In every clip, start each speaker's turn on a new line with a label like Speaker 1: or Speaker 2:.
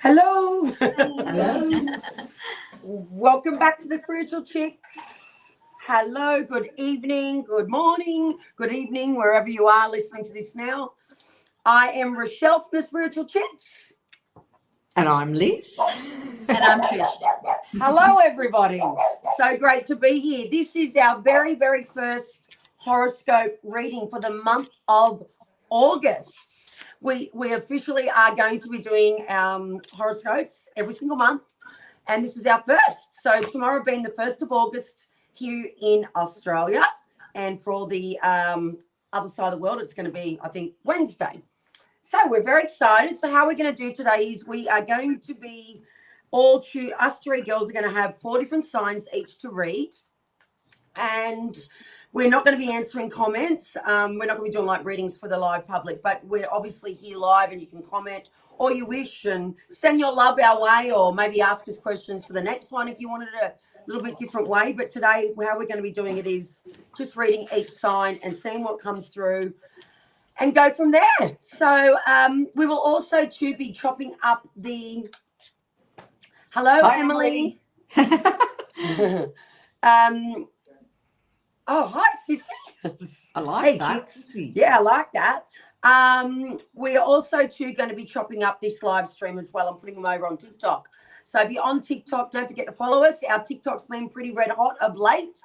Speaker 1: Hello.
Speaker 2: Hello.
Speaker 1: Welcome back to the Spiritual Chicks. Hello, good evening, good morning, good evening, wherever you are listening to this now. I am Rochelle from the Spiritual Chicks.
Speaker 2: And I'm Liz.
Speaker 3: And I'm Trish.
Speaker 1: Hello, everybody. So great to be here. This is our very, very first horoscope reading for the month of August. We officially are going to be doing horoscopes every single month, and this is our first. So tomorrow being the 1st of August here in Australia, and for the other side of the world, it's going to be, I think, Wednesday. So we're very excited. So how we're going to do today is we are going to be us three girls are going to have 4 different signs each to read, and we're not going to be answering comments. We're not going to be doing like readings for the live public, but we're obviously here live and you can comment all you wish and send your love our way, or maybe ask us questions for the next one if you wanted it a little bit different way. But today, how we're going to be doing it is just reading each sign and seeing what comes through and go from there. So we will also too be chopping up the... Hello,
Speaker 2: Hi,
Speaker 1: Emily. Oh, hi, Sissy.
Speaker 2: I like that.
Speaker 1: Sissy. Yeah, I like that. We're also too going to be chopping up this live stream as well. I'm putting them over on TikTok. So if you're on TikTok, don't forget to follow us. Our TikTok's been pretty red hot of late.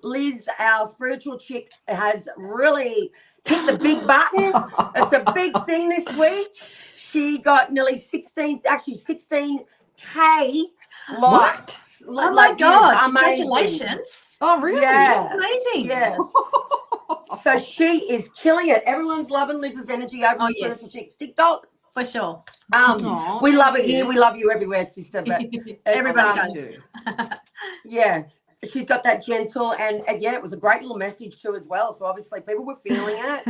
Speaker 1: Liz, our spiritual chick, has really hit the big button. It's a big thing this week. She got nearly 16K likes.
Speaker 3: Oh my God, congratulations.
Speaker 2: Oh, really?
Speaker 1: Yeah.
Speaker 3: That's amazing.
Speaker 1: Yes. So she is killing it. Everyone's loving Liz's energy over the Spiritual Chicks TikTok.
Speaker 3: For sure.
Speaker 1: We love it here. We love you everywhere, sister. But
Speaker 3: everybody does.
Speaker 1: Yeah. She's got that gentle, and again, it was a great little message too as well. So obviously people were feeling it.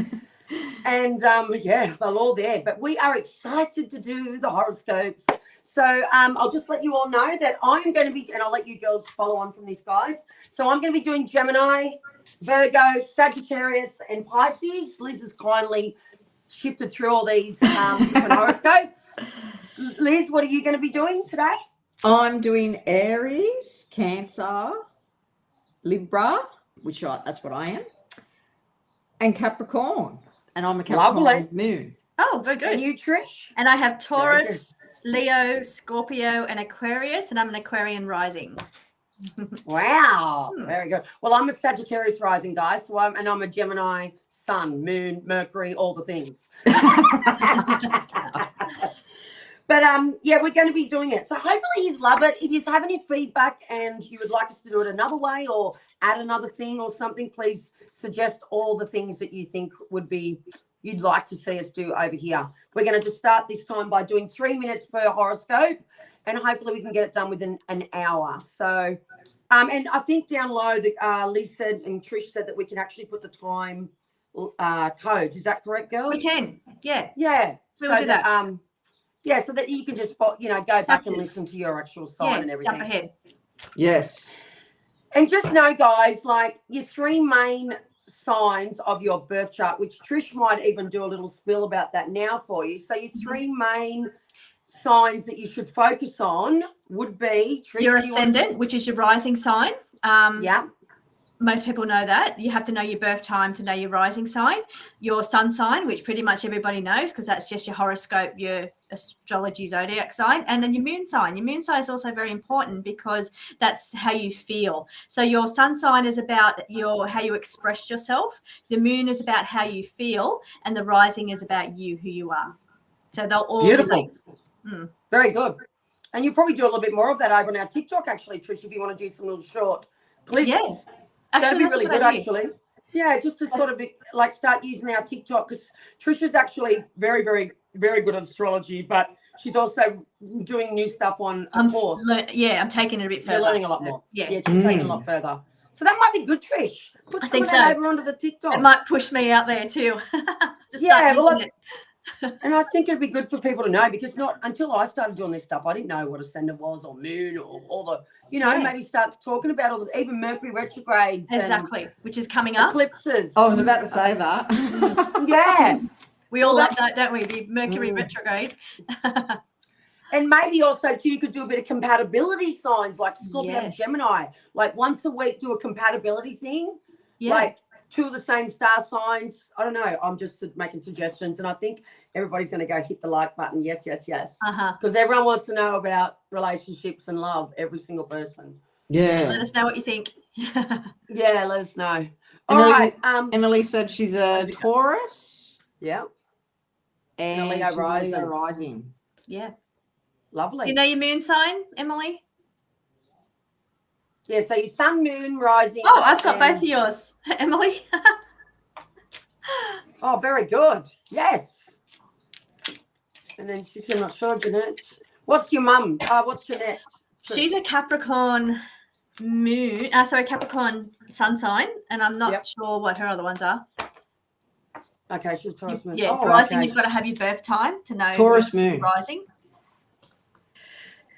Speaker 1: And they're all there. But we are excited to do the horoscopes. So I'll just let you all know that I'm going to be, and I'll let you girls follow on from this, guys. So I'm going to be doing Gemini, Virgo, Sagittarius, and Pisces. Liz has kindly shifted through all these different horoscopes. Liz, what are you going to be doing today?
Speaker 2: I'm doing Aries, Cancer, Libra, that's what I am, and Capricorn. And I'm a Capricorn moon.
Speaker 3: Oh, very good.
Speaker 1: And you, Trish?
Speaker 3: And I have Taurus, Leo, Scorpio, and Aquarius, and I'm an Aquarian rising.
Speaker 1: Wow, very good. Well, I'm a Sagittarius rising, guys. So I'm a Gemini, Sun, Moon, Mercury, all the things. But we're going to be doing it. So hopefully you love it. If you have any feedback and you would like us to do it another way or add another thing or something, please suggest all the things that you think you'd like to see us do over here. We're going to just start this time by doing 3 minutes per horoscope, and hopefully we can get it done within an hour. So, and I think down low, Liz said and Trish said that we can actually put the time codes. Is that correct, girls?
Speaker 3: We can. Yeah.
Speaker 1: Yeah.
Speaker 3: We'll do that.
Speaker 1: So that you can just go back and listen to your actual sign and everything.
Speaker 3: Jump ahead.
Speaker 2: Yes.
Speaker 1: And just know, guys, like your 3 main signs of your birth chart, which Trish might even do a little spill about that now for you. So your 3 main signs that you should focus on would be Trish,
Speaker 3: your ascendant, which is your rising sign. Most people know that. You have to know your birth time to know your rising sign. Your sun sign, which pretty much everybody knows because that's just your horoscope, your astrology zodiac sign, and then your moon sign. Your moon sign is also very important because that's how you feel. So your sun sign is about how you express yourself. The moon is about how you feel, and the rising is about you, who you are. So they'll all
Speaker 1: beautiful. Very good. And you probably do a little bit more of that over on our TikTok, actually, Trish, if you want to do some little short clips.
Speaker 3: Yeah.
Speaker 1: That'd be really good, actually. Yeah, just to sort of start using our TikTok, because Trisha's actually very, very, very good at astrology, but she's also doing new stuff on a course.
Speaker 3: I'm taking it a bit further.
Speaker 1: You're learning a lot more.
Speaker 3: Yeah,
Speaker 1: she's taking it a lot further. So that might be good, Trish. Put some of that over onto the TikTok.
Speaker 3: It might push me out there too.
Speaker 1: And I think it'd be good for people to know, because not until I started doing this stuff, I didn't know what ascendant was or moon or all the, maybe start talking about all the, even Mercury retrogrades.
Speaker 3: Exactly, which is coming up.
Speaker 1: Eclipses.
Speaker 2: I was about to say that.
Speaker 1: Yeah.
Speaker 3: We all love that, don't we? The Mercury retrograde.
Speaker 1: And maybe also too, you could do a bit of compatibility signs like Scorpio and Gemini. Like once a week, do a compatibility thing.
Speaker 3: Yeah.
Speaker 1: Like 2 of the same star signs. I don't know. I'm just making suggestions, and I think everybody's going to go hit the like button. Yes, yes, yes. Because everyone wants to know about relationships and love. Every single person.
Speaker 2: Yeah.
Speaker 3: Let us know what you think.
Speaker 1: Yeah, let us know. All right.
Speaker 2: Emily said she's a Taurus.
Speaker 1: Yeah.
Speaker 2: And
Speaker 1: a Leo
Speaker 2: she's
Speaker 1: rising.
Speaker 2: A Leo rising.
Speaker 3: Yeah.
Speaker 1: Lovely.
Speaker 3: Do you know your moon sign, Emily?
Speaker 1: Yeah, so your sun, moon, rising.
Speaker 3: Oh, I've got both of yours, Emily.
Speaker 1: Oh, very good. Yes. And then Sissy, I'm not sure, Jeanette. What's your mum? What's Jeanette?
Speaker 3: She's a Capricorn moon, Capricorn sun sign, and I'm not sure what her other ones are.
Speaker 1: Okay, she's Taurus moon.
Speaker 3: Yeah, rising, you've got to have your birth time to know
Speaker 2: Taurus moon.
Speaker 3: Rising.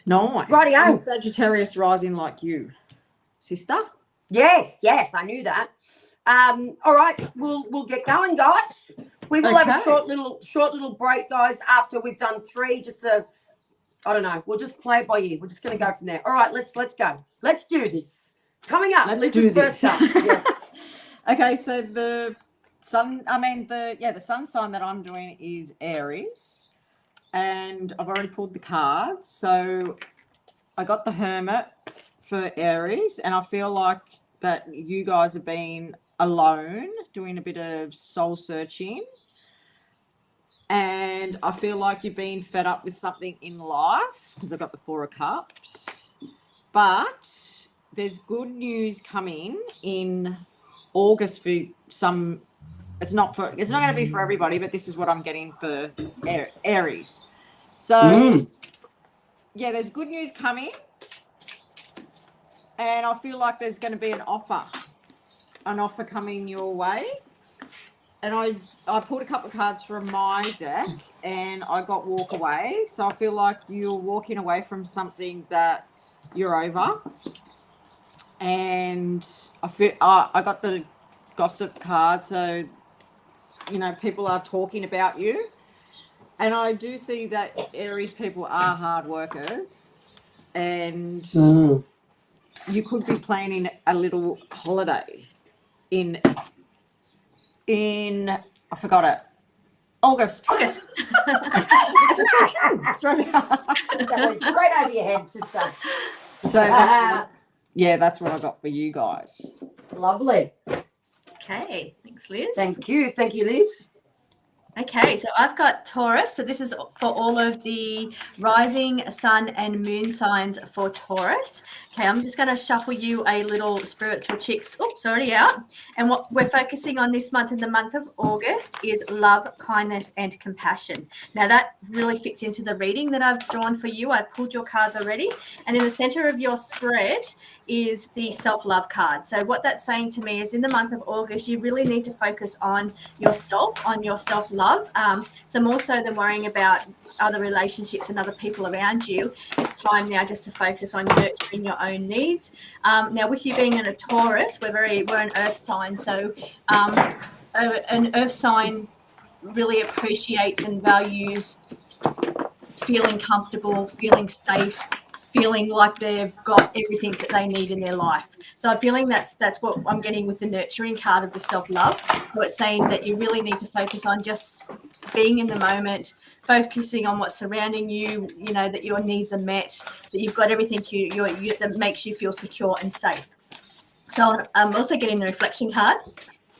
Speaker 2: Nice.
Speaker 1: Righty-o.
Speaker 2: I'm Sagittarius rising like you, sister.
Speaker 1: Yes, I knew that. All right, we'll get going, guys. We will have a short little break, guys, after we've done 3. I don't know. We'll just play it by ear. We're just going to go from there. All right, let's go. Let's do this. Coming up.
Speaker 2: Let's do this.
Speaker 1: Yes.
Speaker 2: Okay, so the sun sign that I'm doing is Aries, and I've already pulled the cards. So I got the Hermit for Aries, and I feel like that you guys have been alone doing a bit of soul searching, and I feel like you've been fed up with something in life because I've got the 4 of Cups. But there's good news coming in August for some. It's not going to be for everybody, but this is what I'm getting for Aries. So yeah, there's good news coming, and I feel like there's going to be an offer coming your way. And I pulled a couple of cards from my deck, and I got walk away. So I feel like you're walking away from something that you're over. And I feel I got the gossip card, so people are talking about you. And I do see that Aries people are hard workers, and you could be planning a little holiday in I forgot it. August.
Speaker 1: That went straight over your head, sister.
Speaker 2: So that's what I got for you guys.
Speaker 1: Lovely.
Speaker 3: Okay, thanks, Liz.
Speaker 1: Thank you, Liz.
Speaker 3: Okay, so I've got Taurus. So this is for all of the rising, sun, and moon signs for Taurus. Okay, I'm just going to shuffle you a little spiritual chicks. Oops, already out. And what we're focusing on this month, in the month of August, is love, kindness, and compassion. Now, that really fits into the reading that I've drawn for you. I've pulled your cards already. And in the center of your spread is the self-love card. So what that's saying to me is in the month of August, you really need to focus on yourself, on your self-love. So more so than worrying about other relationships and other people around you, it's time now just to focus on nurturing your own needs. Now, with you being in a Taurus, we're an earth sign. So an earth sign really appreciates and values feeling comfortable, feeling safe, feeling like they've got everything that they need in their life. So I'm feeling that's what I'm getting with the nurturing card of the self-love. So it's saying that you really need to focus on just being in the moment, focusing on what's surrounding you, that your needs are met, that you've got everything that makes you feel secure and safe. So I'm also getting the reflection card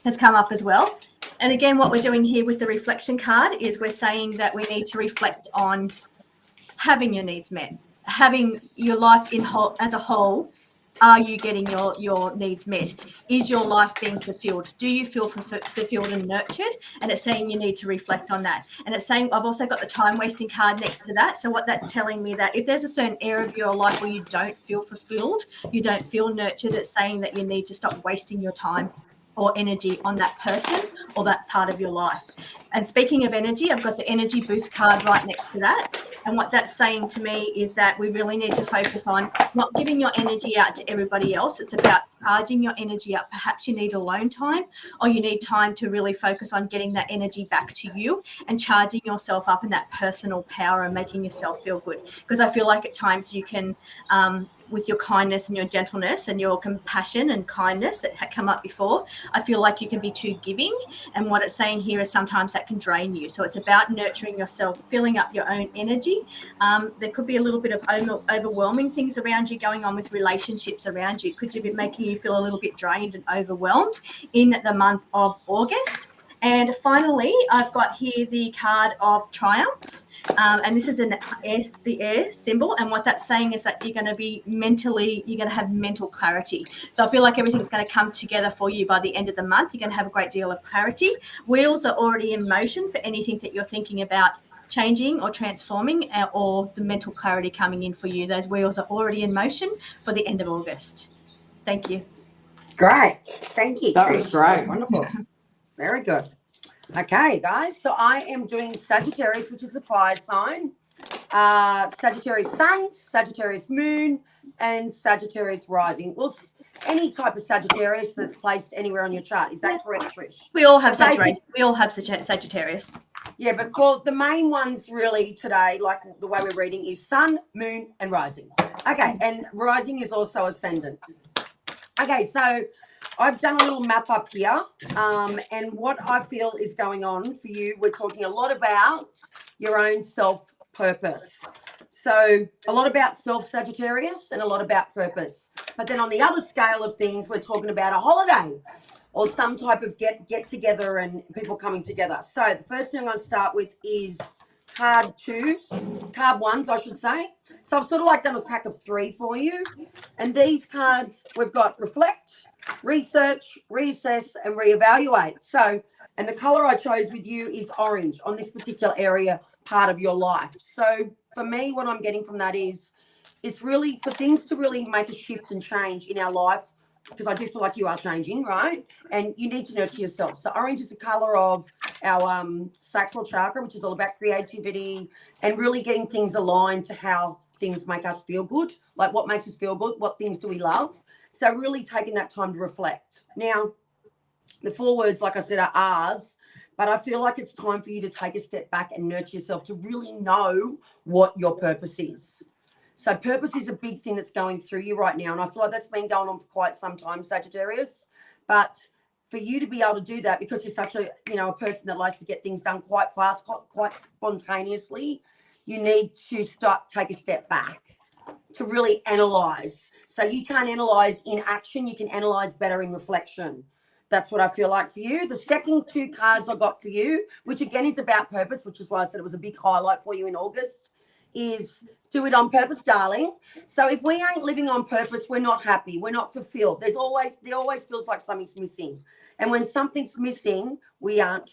Speaker 3: has come up as well. And again, what we're doing here with the reflection card is we're saying that we need to reflect on having your needs met, having your life as a whole. Are you getting your needs met? Is your life being fulfilled? Do you feel fulfilled and nurtured? And it's saying you need to reflect on that. And it's saying, I've also got the time wasting card next to that. So what that's telling me, that if there's a certain area of your life where you don't feel fulfilled, you don't feel nurtured, it's saying that you need to stop wasting your time or energy on that person or that part of your life. And speaking of energy, I've got the energy boost card right next to that. And what that's saying to me is that we really need to focus on not giving your energy out to everybody else. It's about charging your energy up. Perhaps you need alone time, or you need time to really focus on getting that energy back to you and charging yourself up in that personal power and making yourself feel good. Because I feel like at times you can, with your kindness and your gentleness and your compassion and kindness that had come up before, I feel like you can be too giving. And what it's saying here is sometimes that can drain you. So it's about nurturing yourself, filling up your own energy. There could be a little bit of overwhelming things around you going on with relationships around you. Could you be making you feel a little bit drained and overwhelmed in the month of August? And finally, I've got here the card of Triumph. And this is the air symbol. And what that's saying is that you're going to have mental clarity. So I feel like everything's going to come together for you by the end of the month. You're going to have a great deal of clarity. Wheels are already in motion for anything that you're thinking about changing or transforming, or the mental clarity coming in for you. Those wheels are already in motion for the end of August. Thank you.
Speaker 1: Great. Thank you.
Speaker 2: That was great.
Speaker 1: Wonderful. Very good. Okay, guys. So I am doing Sagittarius, which is the fire sign. Sagittarius Sun, Sagittarius Moon, and Sagittarius Rising. Well, any type of Sagittarius that's placed anywhere on your chart. Is that correct, Trish?
Speaker 3: We all have Sagittarius. We all have Sagittarius.
Speaker 1: Yeah, but for the main ones really today, like the way we're reading, is Sun, Moon, and Rising. Okay, and Rising is also Ascendant. Okay, so I've done a little map up here, and what I feel is going on for you, we're talking a lot about your own self-purpose. So a lot about self-Sagittarius and a lot about purpose. But then on the other scale of things, we're talking about a holiday or some type of get together and people coming together. So the first thing I'm going to start with is card ones, I should say. So I've sort of like done a pack of 3 for you. And these cards, we've got reflect, research, reassess, and reevaluate. So, and the color I chose with you is orange on this particular area, part of your life. So for me, what I'm getting from that is it's really for things to really make a shift and change in our life, because I do feel like you are changing, right? And you need to nurture yourself. So orange is the color of our sacral chakra, which is all about creativity and really getting things aligned to how things make us feel good, like what makes us feel good, what things do we love. So really taking that time to reflect. Now, the 4 words, like I said, are ARIES, but I feel like it's time for you to take a step back and nurture yourself to really know what your purpose is. So purpose is a big thing that's going through you right now. And I feel like that's been going on for quite some time, Sagittarius. But for you to be able to do that, because you're such a, a person that likes to get things done quite fast, quite spontaneously, you need to take a step back to really analyze. So you can't analyze in action. You can analyze better in reflection. That's what I feel like for you. The second 2 cards I got for you, which again is about purpose, which is why I said it was a big highlight for you in August, is do it on purpose, darling. So if we ain't living on purpose, we're not happy. We're not fulfilled. There always feels like something's missing. And when something's missing, we aren't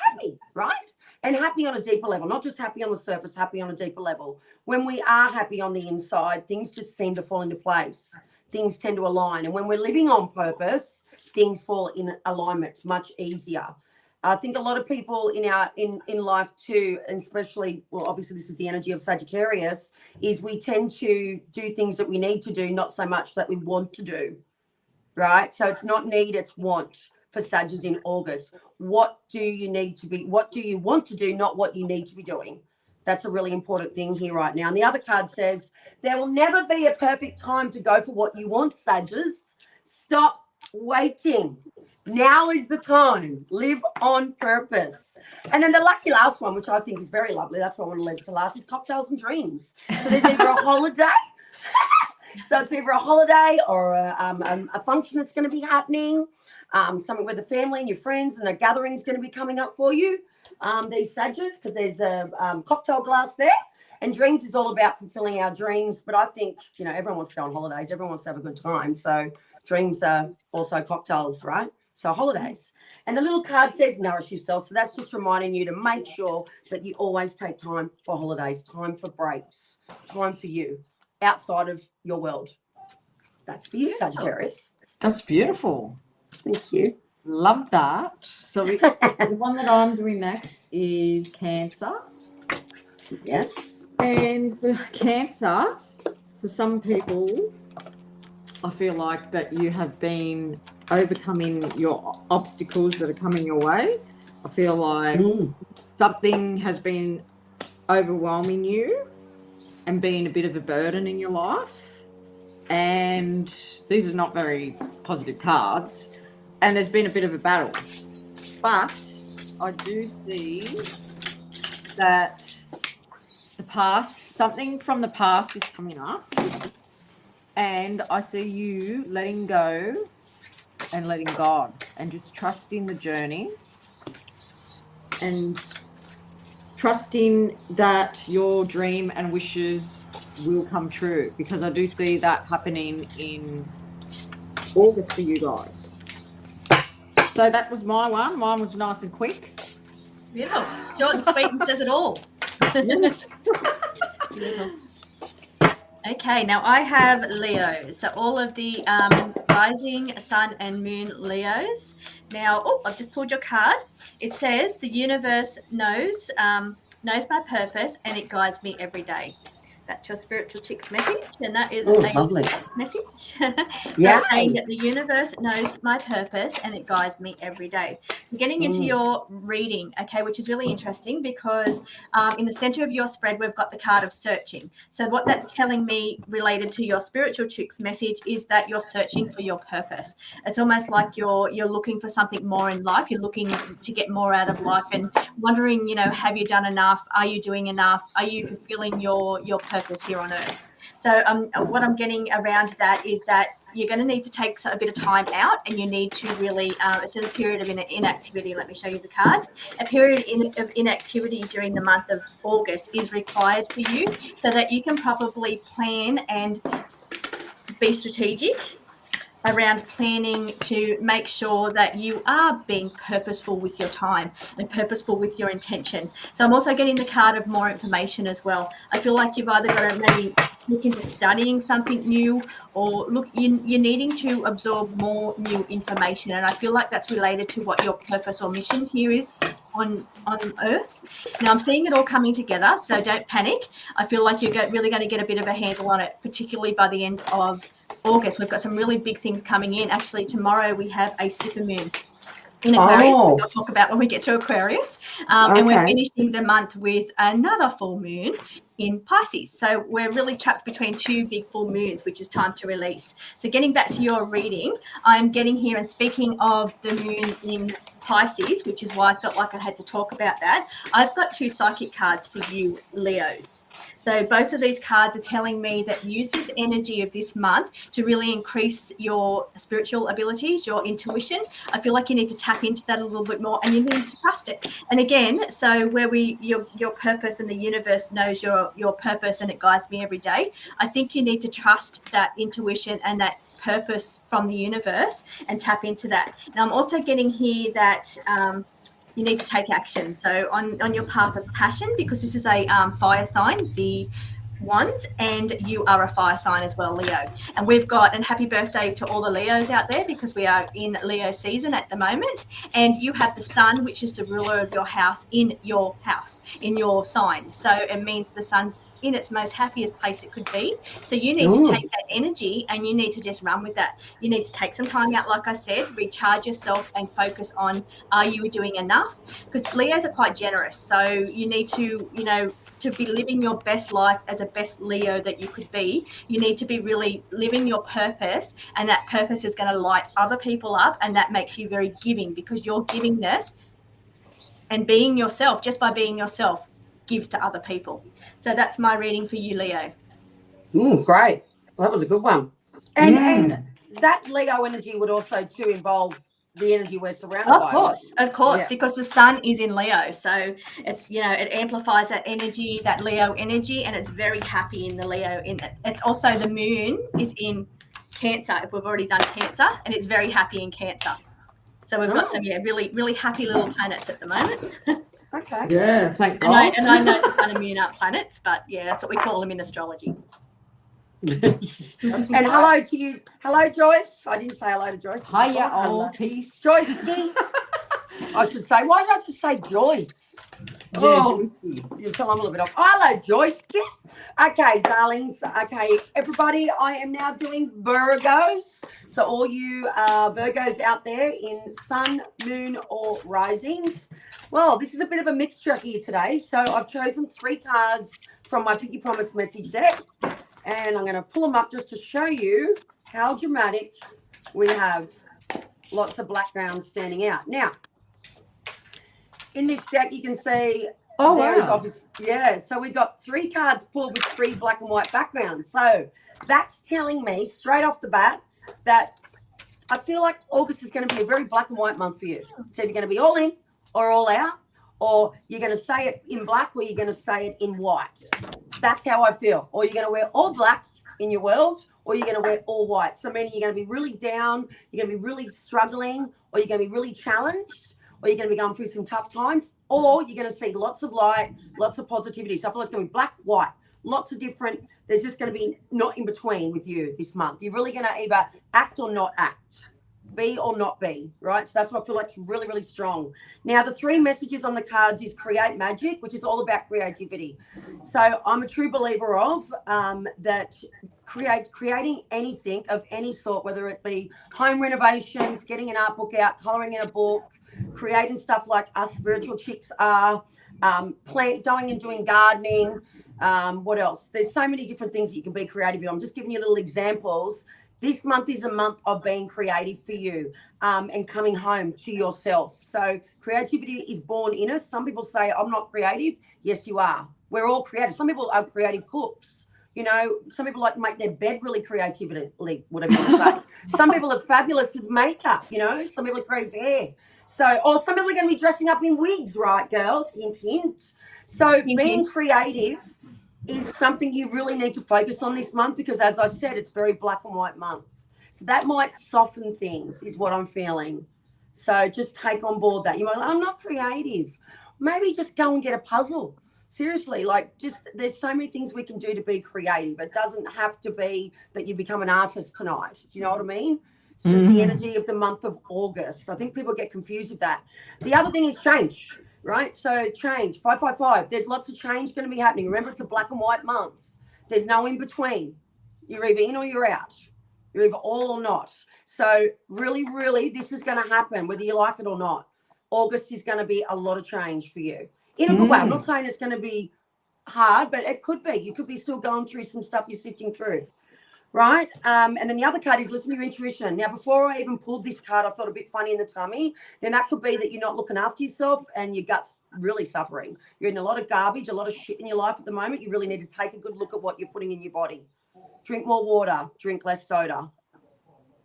Speaker 1: happy, right? And happy on a deeper level, not just happy on the surface, happy on a deeper level. When we are happy on the inside, things just seem to fall into place. Things tend to align. And when we're living on purpose, things fall in alignment much easier. I think a lot of people in life too, and especially, well, obviously this is the energy of Sagittarius, is we tend to do things that we need to do, not so much that we want to do, right? So it's not need, it's want for Sagittarius in August. What do you want to do, not what you need to be doing? That's a really important thing here right now. And the other card says, there will never be a perfect time to go for what you want, Sagittarius. Stop waiting. Now is the time. Live on purpose. And then the lucky last one, which I think is very lovely, that's what I want to leave it to last, is cocktails and dreams. So there's either a holiday. So it's either a holiday or a function that's going to be happening, something with the family and your friends, and a gathering is going to be coming up for you, these Sagittarius, because there's a cocktail glass there. And dreams is all about fulfilling our dreams. But I think, everyone wants to go on holidays. Everyone wants to have a good time. So dreams are also cocktails, right? So holidays. And the little card says nourish yourself. So that's just reminding you to make sure that you always take time for holidays, time for breaks, time for you outside of your world. That's for you, Sagittarius.
Speaker 2: That's beautiful.
Speaker 1: Thank you.
Speaker 2: Love that. So the one that I'm doing next is Cancer.
Speaker 1: Yes.
Speaker 2: And for Cancer, for some people, I feel like that you have been overcoming your obstacles that are coming your way. I feel like something has been overwhelming you and being a bit of a burden in your life. And these are not very positive cards. And there's been a bit of a battle. But I do see that the past, something from the past is coming up. And I see you letting go and letting God and just trusting the journey and trusting that your dream and wishes will come true, because I do see that happening in August for you guys. So that was my one. Mine was nice and quick.
Speaker 3: Beautiful. Short and sweet and says it all.
Speaker 2: Yes.
Speaker 3: Beautiful. Okay, now I have Leos. So all of the rising, sun and moon Leos. Now, I've just pulled your card. It says the universe knows my purpose and it guides me every day. That's your spiritual chick's message, and that is a
Speaker 1: lovely
Speaker 3: message. So it's saying that the universe knows my purpose and it guides me every day. I'm getting into your reading, okay, which is really interesting because in the center of your spread, we've got the card of searching. So what that's telling me related to your spiritual chick's message is that you're searching for your purpose. It's almost like you're looking for something more in life. You're looking to get more out of life and wondering, have you done enough? Are you doing enough? Are you fulfilling your purpose here on earth? So what I'm getting around that is that you're going to need to take a bit of time out, and you need to really, it's a period of inactivity. Let me show you the cards. A period of inactivity during the month of August is required for you so that you can probably plan and be strategic around planning to make sure that you are being purposeful with your time and purposeful with your intention. So I'm also getting the card of more information as well. I feel like you've either got to maybe look into studying something new, or look, you're needing to absorb more new information. And I feel like that's related to what your purpose or mission here is on Earth. Now I'm seeing it all coming together, so don't panic. I feel like you're really going to get a bit of a handle on it, particularly by the end of August. We've got some really big things coming in. Actually, tomorrow we have a supermoon in Aquarius, which I'll talk about when we get to Aquarius. And we're finishing the month with another full moon in Pisces. So we're really trapped between two big full moons, which is time to release. So getting back to your reading, I'm getting here, and speaking of the moon in Pisces, which is why I felt like I had to talk about that, I've got two psychic cards for you, Leos. So both of these cards are telling me that use this energy of this month to really increase your spiritual abilities, your intuition. I feel like you need to tap into that a little bit more, and you need to trust it. And again, so where your purpose and the universe knows your purpose and it guides me every day, I think you need to trust that intuition and that purpose from the universe and tap into that. Now I'm also getting here that you need to take action. So on your path of passion, because this is a fire sign, the Wands, and you are a fire sign as well, Leo. And we've got, and happy birthday to all the Leos out there, because we are in Leo season at the moment. And you have the sun, which is the ruler of your house, in your house, in your sign. So it means the sun's in its most happiest place it could be. So you need to take that energy and you need to just run with that. You need to take some time out, like I said, recharge yourself and focus on, are you doing enough? Because Leos are quite generous. So you need to, to be living your best life as a best Leo that you could be, you need to be really living your purpose, and that purpose is going to light other people up, and that makes you very giving, because your givingness and being yourself, just by being yourself, gives to other people. So that's my reading for you, Leo.
Speaker 1: Great. Well, that was a good one. And that Leo energy would also too involve the energy we're surrounded by.
Speaker 3: Of course, because the sun is in Leo. So it's, it amplifies that energy, that Leo energy, and it's very happy in the Leo. It's also, the moon is in Cancer, if we've already done Cancer, and it's very happy in Cancer. So we've got some, really, really happy little planets at the moment.
Speaker 1: Okay.
Speaker 2: Yeah, thank God.
Speaker 3: And I know the sun and moon aren't planets, but yeah, that's what we call them in astrology.
Speaker 1: And hello to you. Hello, Joyce. I didn't say hello to Joyce.
Speaker 2: Hiya, old piece.
Speaker 1: Joyce. I should say. Why did I just say Joyce? Oh, you tell I'm a little bit off. Hello, Joyce. Okay, darlings. Okay, everybody, I am now doing Virgos. So all you Virgos out there in sun, moon, or risings. Well, this is a bit of a mixture here today. So I've chosen 3 cards from my Pinky Promise message deck. And I'm going to pull them up just to show you how dramatic we have. Lots of backgrounds standing out. Now, in this deck, you can see so we've got 3 cards pulled with 3 black and white backgrounds. So that's telling me straight off the bat that I feel like August is going to be a very black and white month for you. So you're going to be all in or all out, or you're going to say it in black or you're going to say it in white. That's how I feel. Or you're going to wear all black in your world, or you're going to wear all white. So meaning you're going to be really down, you're going to be really struggling, or you're going to be really challenged, or you're going to be going through some tough times, or you're going to see lots of light, lots of positivity. So I feel like it's going to be black, white, lots of different, there's just going to be not in between with you this month. You're really going to either act or not act, be or not be, right? So that's what I feel like is really, really strong. Now, the 3 messages on the cards is create magic, which is all about creativity. So I'm a true believer of that creating anything of any sort, whether it be home renovations, getting an art book out, colouring in a book, creating stuff like us spiritual chicks are, going and doing gardening. What else? There's so many different things that you can be creative in. I'm just giving you little examples. This month is a month of being creative for you and coming home to yourself. So creativity is born in us. Some people say, I'm not creative. Yes, you are. We're all creative. Some people are creative cooks. You know, some people like to make their bed really creatively, whatever you say. Some people are fabulous with makeup, you know. Some people are creative hair. So, or some people are going to be dressing up in wigs, right, girls? Hint, hint. So being creative is something you really need to focus on this month because, as I said, it's very black and white month. So that might soften things is what I'm feeling. So just take on board that. You might, I'm not creative. Maybe just go and get a puzzle. Seriously, like just there's so many things we can do to be creative. It doesn't have to be that you become an artist tonight. Do you know what I mean? It's just the energy of the month of August. I think people get confused with that. The other thing is change, right? So change, 555. There's lots of change going to be happening. Remember, it's a black and white month. There's no in between. You're either in or you're out. You're either all or not. So really, really, this is going to happen, whether you like it or not. August is going to be a lot of change for you. In a good way. I'm not saying it's going to be hard, but it could be. You could be still going through some stuff you're sifting through, right? And then the other card is listen to your intuition. Now, before I even pulled this card, I felt a bit funny in the tummy. Then that could be that you're not looking after yourself and your gut's really suffering. You're in a lot of garbage, a lot of shit in your life at the moment. You really need to take a good look at what you're putting in your body. Drink more water, drink less soda.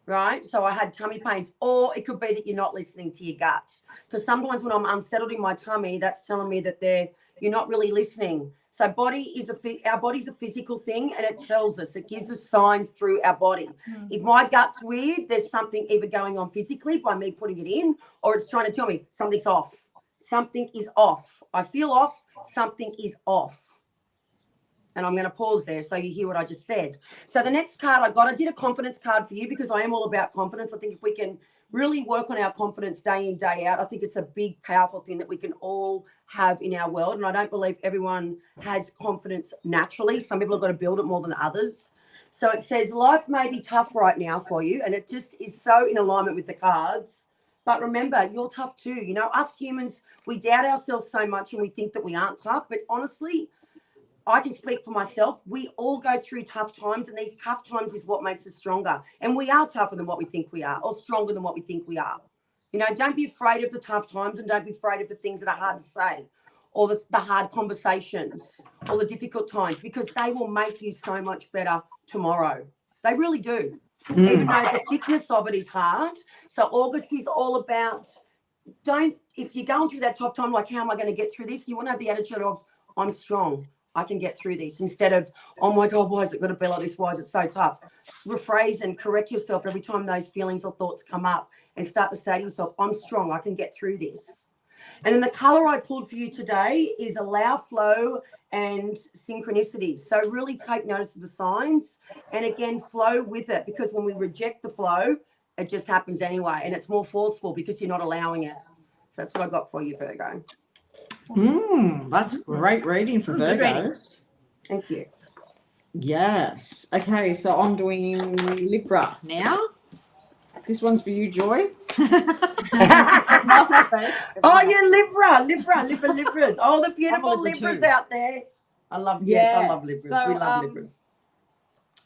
Speaker 1: Right? So I had tummy pains, or it could be that you're not listening to your gut. Because sometimes when I'm unsettled in my tummy, that's telling me that you're not really listening. So our body's a physical thing, and it tells us, it gives us signs through our body. If my gut's weird, there's something either going on physically by me putting it in, or it's trying to tell me something's off. Something is off. I feel off. Something is off. And I'm going to pause there so you hear what I just said. So the next card I did a confidence card for you because I am all about confidence. I think if we can really work on our confidence day in, day out, I think it's a big, powerful thing that we can all have in our world. And I don't believe everyone has confidence naturally. Some people have got to build it more than others. So it says life may be tough right now for you. And it just is so in alignment with the cards. But remember, you're tough too. You know, us humans, we doubt ourselves so much and we think that we aren't tough. But honestly, I can speak for myself. We all go through tough times, and these tough times is what makes us stronger. And we are tougher than what we think we are, or stronger than what we think we are. You know, don't be afraid of the tough times, and don't be afraid of the things that are hard to say, or the hard conversations, or the difficult times, because they will make you so much better tomorrow. They really do. Even though the thickness of it is hard. So August is all about, if you're going through that tough time, like, how am I going to get through this? You want to have the attitude of, I'm strong. I can get through this, instead of, oh my God, why is it going to be like this? Why is it so tough? Rephrase and correct yourself every time those feelings or thoughts come up, and start to say to yourself, I'm strong. I can get through this. And then the color I pulled for you today is allow, flow, and synchronicity. So really take notice of the signs, and again, flow with it, because when we reject the flow, it just happens anyway. And it's more forceful because you're not allowing it. So that's what I got for you, Virgo.
Speaker 2: That's great reading for
Speaker 3: Good reading.
Speaker 2: Virgos.
Speaker 1: Thank you.
Speaker 2: Yes. Okay, so I'm doing Libra now. This one's for you, Joy.
Speaker 1: Oh, yeah, Libras. All the beautiful
Speaker 2: Libra
Speaker 1: Libras
Speaker 2: too.
Speaker 1: out there. I love Libras.
Speaker 2: So,
Speaker 1: we love Libras.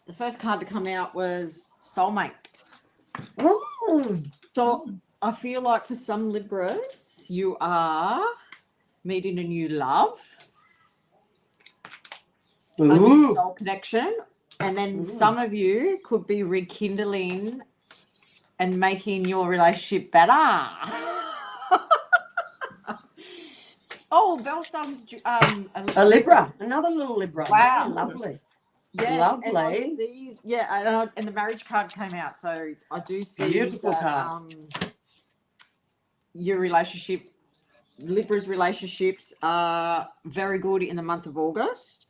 Speaker 2: The first card to come out was Soulmate.
Speaker 1: Ooh.
Speaker 2: So I feel like for some Libras, you are meeting a new love, a new soul connection, and then some of you could be rekindling and making your relationship better. Oh, Belsum's
Speaker 1: A Libra, another little Libra.
Speaker 2: Wow.
Speaker 1: Yeah, lovely.
Speaker 2: Yes,
Speaker 1: Lovely.
Speaker 2: and I see, and the marriage card came out, so I do see
Speaker 1: Beautiful
Speaker 2: that,
Speaker 1: card.
Speaker 2: your relationship, Libra's relationships are very good in the month of August.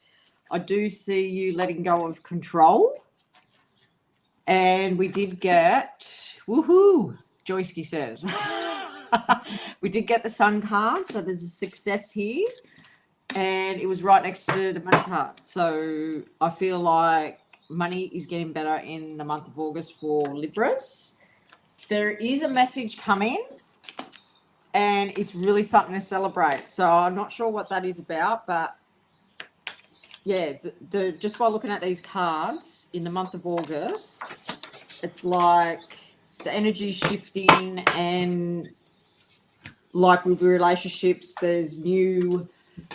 Speaker 2: I do see you letting go of control, and we did get woohoo. Joyski says we did get the Sun card, so there's a success here. And it was right next to the money card. So I feel like money is getting better in the month of August for Libras. There is a message coming, and it's really something to celebrate. So I'm not sure what that is about, but yeah, just by looking at these cards in the month of August, it's like the energy shifting, and like with relationships, there's new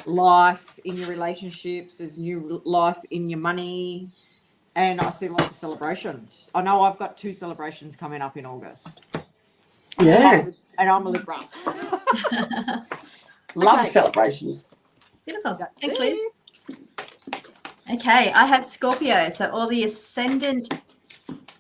Speaker 2: life in your relationships, there's new life in your money, and I see lots of celebrations. I know I've got 2 celebrations coming up in August.
Speaker 1: Yeah.
Speaker 2: And I'm a Libra.
Speaker 1: Love celebrations.
Speaker 3: Beautiful. Thanks, Liz. Okay, I have Scorpio. So all the ascendant,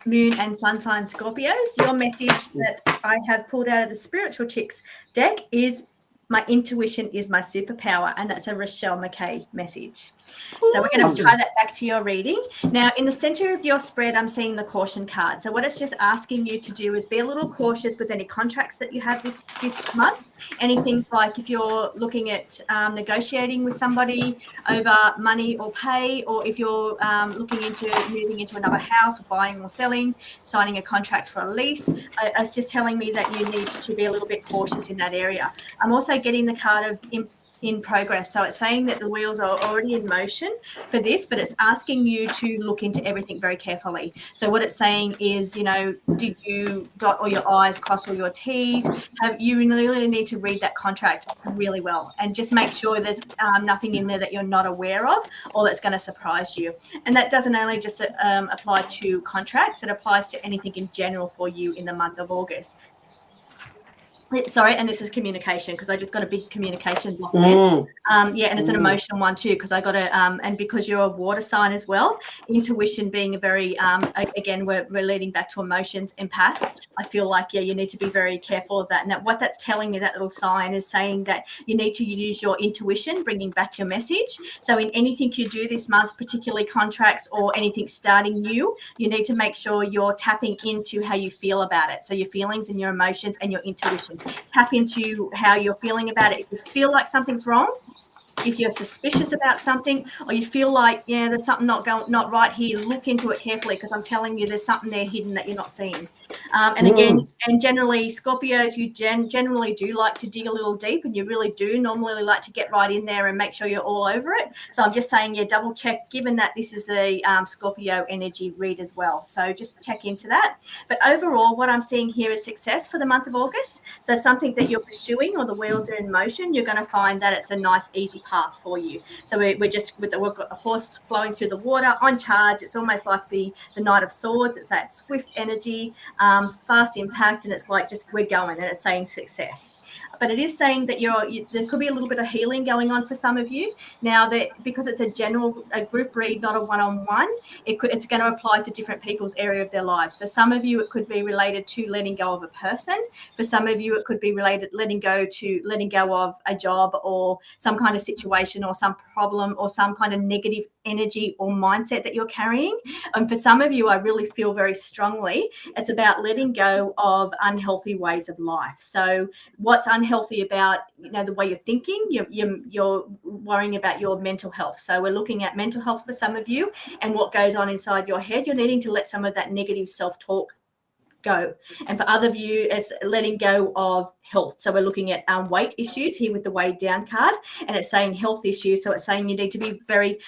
Speaker 3: moon and sun sign Scorpios, your message that I have pulled out of the Spiritual Chicks deck is my intuition is my superpower, and that's a Rochelle McKay message. So we're going to tie that back to your reading. Now, in the center of your spread, I'm seeing the caution card. So what it's just asking you to do is be a little cautious with any contracts that you have this month. Any things like if you're looking at negotiating with somebody over money or pay, or if you're looking into moving into another house, or buying or selling, signing a contract for a lease, it's just telling me that you need to be a little bit cautious in that area. I'm also getting the card of in progress. So it's saying that the wheels are already in motion for this, but it's asking you to look into everything very carefully. So what it's saying is, did you dot all your I's, cross all your T's? You really need to read that contract really well, and just make sure there's nothing in there that you're not aware of or that's going to surprise you. And that doesn't only just apply to contracts, it applies to anything in general for you in the month of August. Sorry, and this is communication, because I just got a big communication block there. And it's an emotional one too, because I got and because you're a water sign as well, intuition being a very, again, we're leading back to emotions, empath. I feel like, you need to be very careful of that. And that what that's telling me, that little sign is saying that you need to use your intuition, bringing back your message. So in anything you do this month, particularly contracts or anything starting new, you need to make sure you're tapping into how you feel about it. So your feelings and your emotions and your intuition. Tap into how you're feeling about it. If you feel like something's wrong, if you're suspicious about something, or you feel like, there's something not right here, look into it carefully, because I'm telling you there's something there hidden that you're not seeing. And generally, Scorpios, you generally do like to dig a little deep, and you really do normally like to get right in there and make sure you're all over it. So I'm just saying, double check, given that this is a Scorpio energy read as well. So just check into that. But overall, what I'm seeing here is success for the month of August. So something that you're pursuing or the wheels are in motion, you're going to find that it's a nice, easy path for you. So we've got a horse flowing through the water on charge. It's almost like the Knight of Swords. It's that swift energy, fast impact, and it's like just we're going, and it's saying success. But it is saying that there could be a little bit of healing going on for some of you now, that because it's a group read, not a one-on-one, it's going to apply to different people's area of their lives. For some of you, it could be related to letting go of a person. For some of you, it could be related letting go of a job or some kind of situation or some problem or some kind of negative energy or mindset that you're carrying. And for some of you, I really feel very strongly it's about letting go of unhealthy ways of life. So what's unhealthy unhealthy about, you know, the way you're thinking. You're worrying about your mental health. So we're looking at mental health for some of you and what goes on inside your head. You're needing to let some of that negative self-talk go. And for other of you, it's letting go of health. So we're looking at weight issues here with the weighed down card, and it's saying health issues. So it's saying you need to be very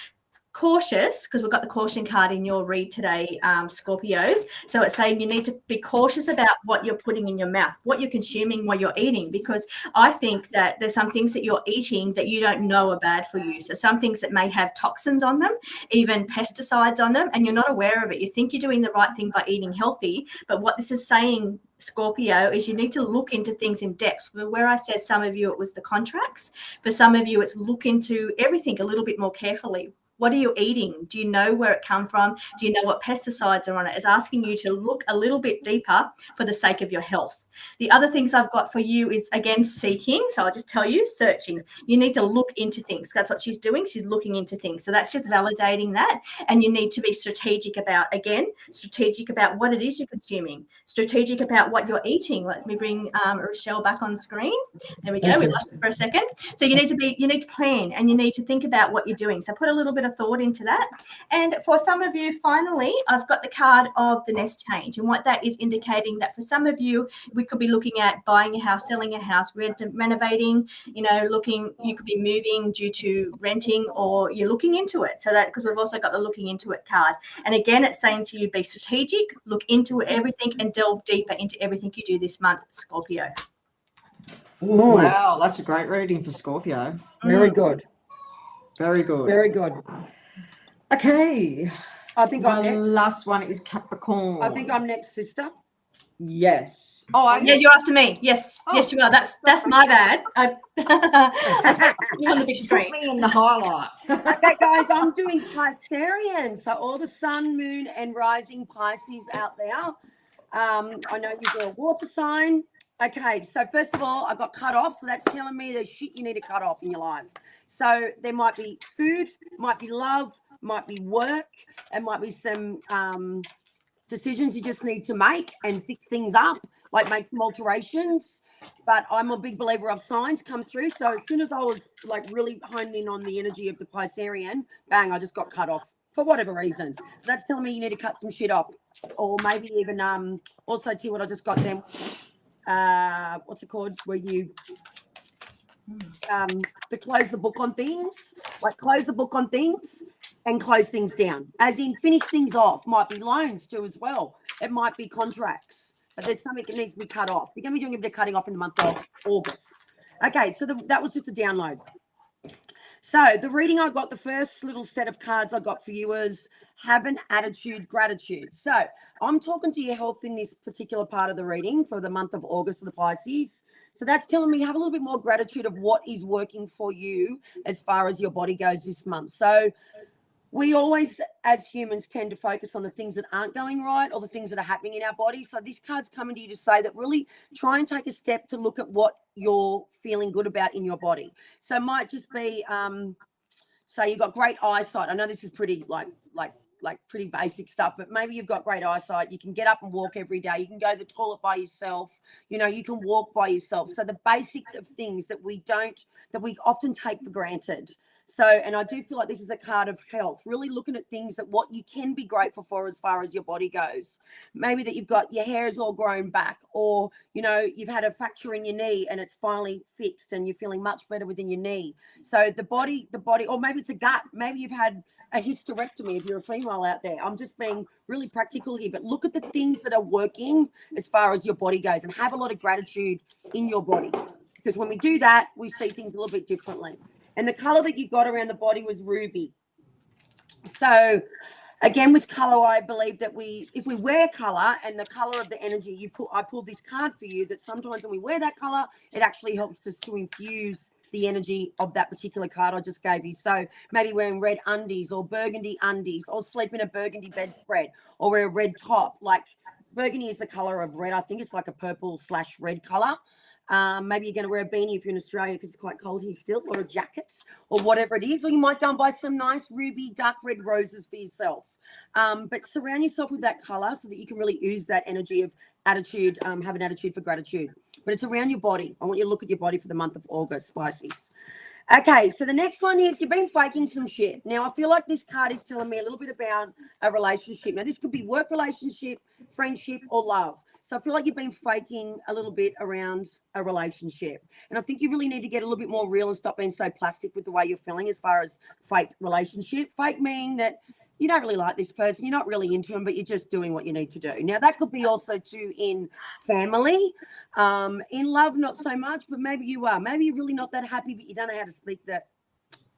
Speaker 3: cautious, because we've got the caution card in your read today, Scorpios. So it's saying you need to be cautious about what you're putting in your mouth, what you're consuming while you're eating, because I think that there's some things that you're eating that you don't know are bad for you. So some things that may have toxins on them, even pesticides on them, and you're not aware of it. You think you're doing the right thing by eating healthy, but what this is saying, Scorpio, is you need to look into things in depth. Where I said some of you it was the contracts, for some of you it's look into everything a little bit more carefully. What are you eating? Do you know where it come from? Do you know what pesticides are on it? It's asking you to look a little bit deeper for the sake of your health. The other things I've got for you is, again, seeking. So I'll just tell you, searching. You need to look into things. That's what she's doing. She's looking into things. So that's just validating that. And you need to be strategic about, again, strategic about what it is you're consuming, strategic about what you're eating. Let me bring Rochelle back on screen. There we go. We lost it for a second. So you need to plan, and you need to think about what you're doing. So put a little bit of thought into that. And for some of you, finally, I've got the card of the nest change, and what that is indicating that for some of you, we could be looking at buying a house, selling a house, renovating, you know, you could be moving due to renting, or you're looking into it. So that, because we've also got the looking into it card. And again, it's saying to you, be strategic, look into everything and delve deeper into everything you do this month, Scorpio.
Speaker 1: Ooh.
Speaker 2: Wow, that's a great reading for Scorpio.
Speaker 1: Very good.
Speaker 2: Very good.
Speaker 1: Very good.
Speaker 2: Okay.
Speaker 1: I think I'm next.
Speaker 2: Last one is Capricorn.
Speaker 1: I think I'm next, sister.
Speaker 2: Yes. Oh,
Speaker 3: yeah, you're after me. Yes, yes, you are. That's my bad. That's on the big screen.
Speaker 2: Put me in the highlight.
Speaker 1: Okay, guys, I'm doing Piscean. So all the sun, moon, and rising Pisces out there. I know you're a water sign. Okay, so first of all, I got cut off. So that's telling me there's shit you need to cut off in your life. So there might be food, might be love, might be work, and might be some decisions you just need to make and fix things up, like make some alterations. But I'm a big believer of signs come through. So as soon as I was like really honed in on the energy of the Piscean, bang, I just got cut off for whatever reason. So that's telling me you need to cut some shit off. Or maybe even also too, what I just got then, what's it called, where you to close the book on things, like close the book on things and close things down, as in finish things off. Might be loans too as well. It might be contracts, but there's something that needs to be cut off. You're going to be doing a bit of cutting off in the month of August. Okay, so that was just a download. So the reading I got, the first little set of cards I got for you was have an attitude, gratitude. So I'm talking to your health in this particular part of the reading for the month of August for the Pisces. So that's telling me have a little bit more gratitude of what is working for you as far as your body goes this month. So we always, as humans, tend to focus on the things that aren't going right or the things that are happening in our body. So this card's coming to you to say that really try and take a step to look at what you're feeling good about in your body. So it might just be, say you've got great eyesight. I know this is pretty like pretty basic stuff, but maybe you've got great eyesight. You can get up and walk every day. You can go to the toilet by yourself. You know, you can walk by yourself. So the basic of things that we often take for granted. So, and I do feel like this is a card of health, really looking at things that what you can be grateful for as far as your body goes. Maybe that you've got your hair is all grown back, or, you know, you've had a fracture in your knee and it's finally fixed and you're feeling much better within your knee. So the body, or maybe it's a gut. Maybe you've had a hysterectomy if you're a female out there. I'm just being really practical here, but look at the things that are working as far as your body goes and have a lot of gratitude in your body. Because when we do that, we see things a little bit differently. And the color that you got around the body was ruby. So again, with color, I believe that if we wear color and the color of the energy, I pulled this card for you that sometimes when we wear that color, it actually helps us to infuse the energy of that particular card I just gave you. So maybe wearing red undies or burgundy undies, or sleep in a burgundy bedspread, or wear a red top. Like burgundy is the color of red. I think it's like a purple/red color. Maybe you're going to wear a beanie if you're in Australia because it's quite cold here still, or a jacket or whatever it is. Or you might go and buy some nice ruby dark red roses for yourself. But surround yourself with that color so that you can really ooze that energy of attitude, have an attitude for gratitude. but it's around your body. I want you to look at your body for the month of August, Pisces. Okay, so the next one is you've been faking some shit. Now, I feel like this card is telling me a little bit about a relationship. Now, this could be work relationship, friendship, or love. So I feel like you've been faking a little bit around a relationship. And I think you really need to get a little bit more real and stop being so plastic with the way you're feeling as far as fake relationship. Fake meaning that you don't really like this person, you're not really into them, but you're just doing what you need to do. Now, that could be also too in family. In love, not so much, but maybe you are. Maybe you're really not that happy, but you don't know how to speak the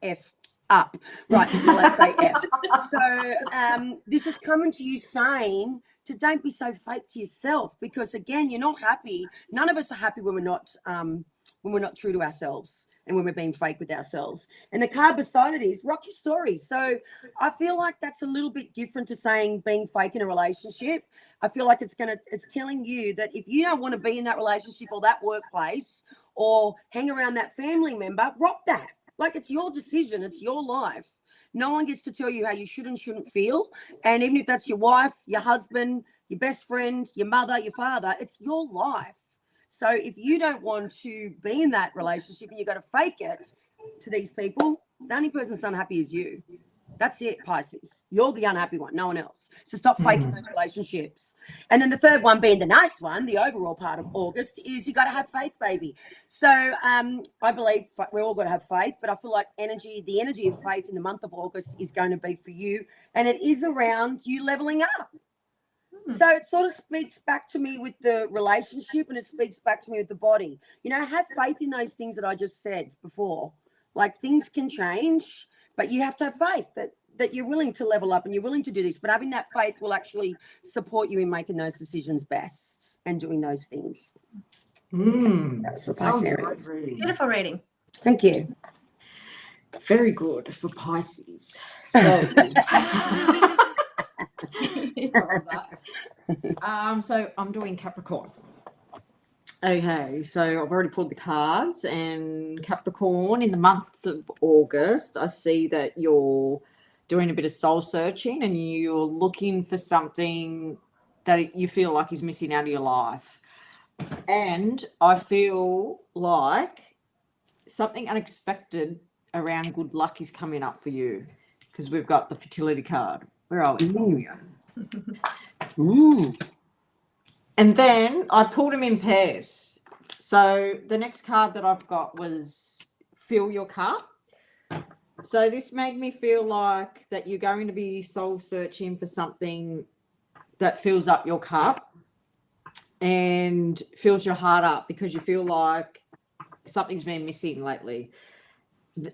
Speaker 1: F up. Right, well, let's say F. So this is coming to you saying to don't be so fake to yourself, because, again, you're not happy. None of us are happy when we're not true to ourselves and when we're being fake with ourselves. And the card beside it is rock your story. So I feel like that's a little bit different to saying being fake in a relationship. I feel like it's telling you that if you don't want to be in that relationship or that workplace or hang around that family member, rock that. Like, it's your decision. It's your life. No one gets to tell you how you should and shouldn't feel. And even if that's your wife, your husband, your best friend, your mother, your father, it's your life. So if you don't want to be in that relationship and you've got to fake it to these people, the only person that's unhappy is you. That's it, Pisces. You're the unhappy one, no one else. So stop faking those relationships. And then the third one, being the nice one, the overall part of August, is you got to have faith, baby. So I believe we're all got to have faith, but I feel like the energy of faith in the month of August is going to be for you. And it is around you leveling up. So it sort of speaks back to me with the relationship, and it speaks back to me with the body. You know, have faith in those things that I just said before. Like, things can change, but you have to have faith that you're willing to level up and you're willing to do this. But having that faith will actually support you in making those decisions best and doing those things. That was for Pisces.
Speaker 3: Beautiful reading.
Speaker 1: Thank you.
Speaker 2: Very good for Pisces. So, so I'm doing Capricorn. Okay, so I've already pulled the cards, and Capricorn, in the month of August, I see that you're doing a bit of soul searching and you're looking for something that you feel like is missing out of your life. And I feel like something unexpected around good luck is coming up for you, because we've got the fertility card. Where are we? Here we are.
Speaker 1: Ooh.
Speaker 2: And then I pulled them in pairs. So the next card that I've got was Fill Your Cup. So this made me feel like that you're going to be soul searching for something that fills up your cup and fills your heart up, because you feel like something's been missing lately.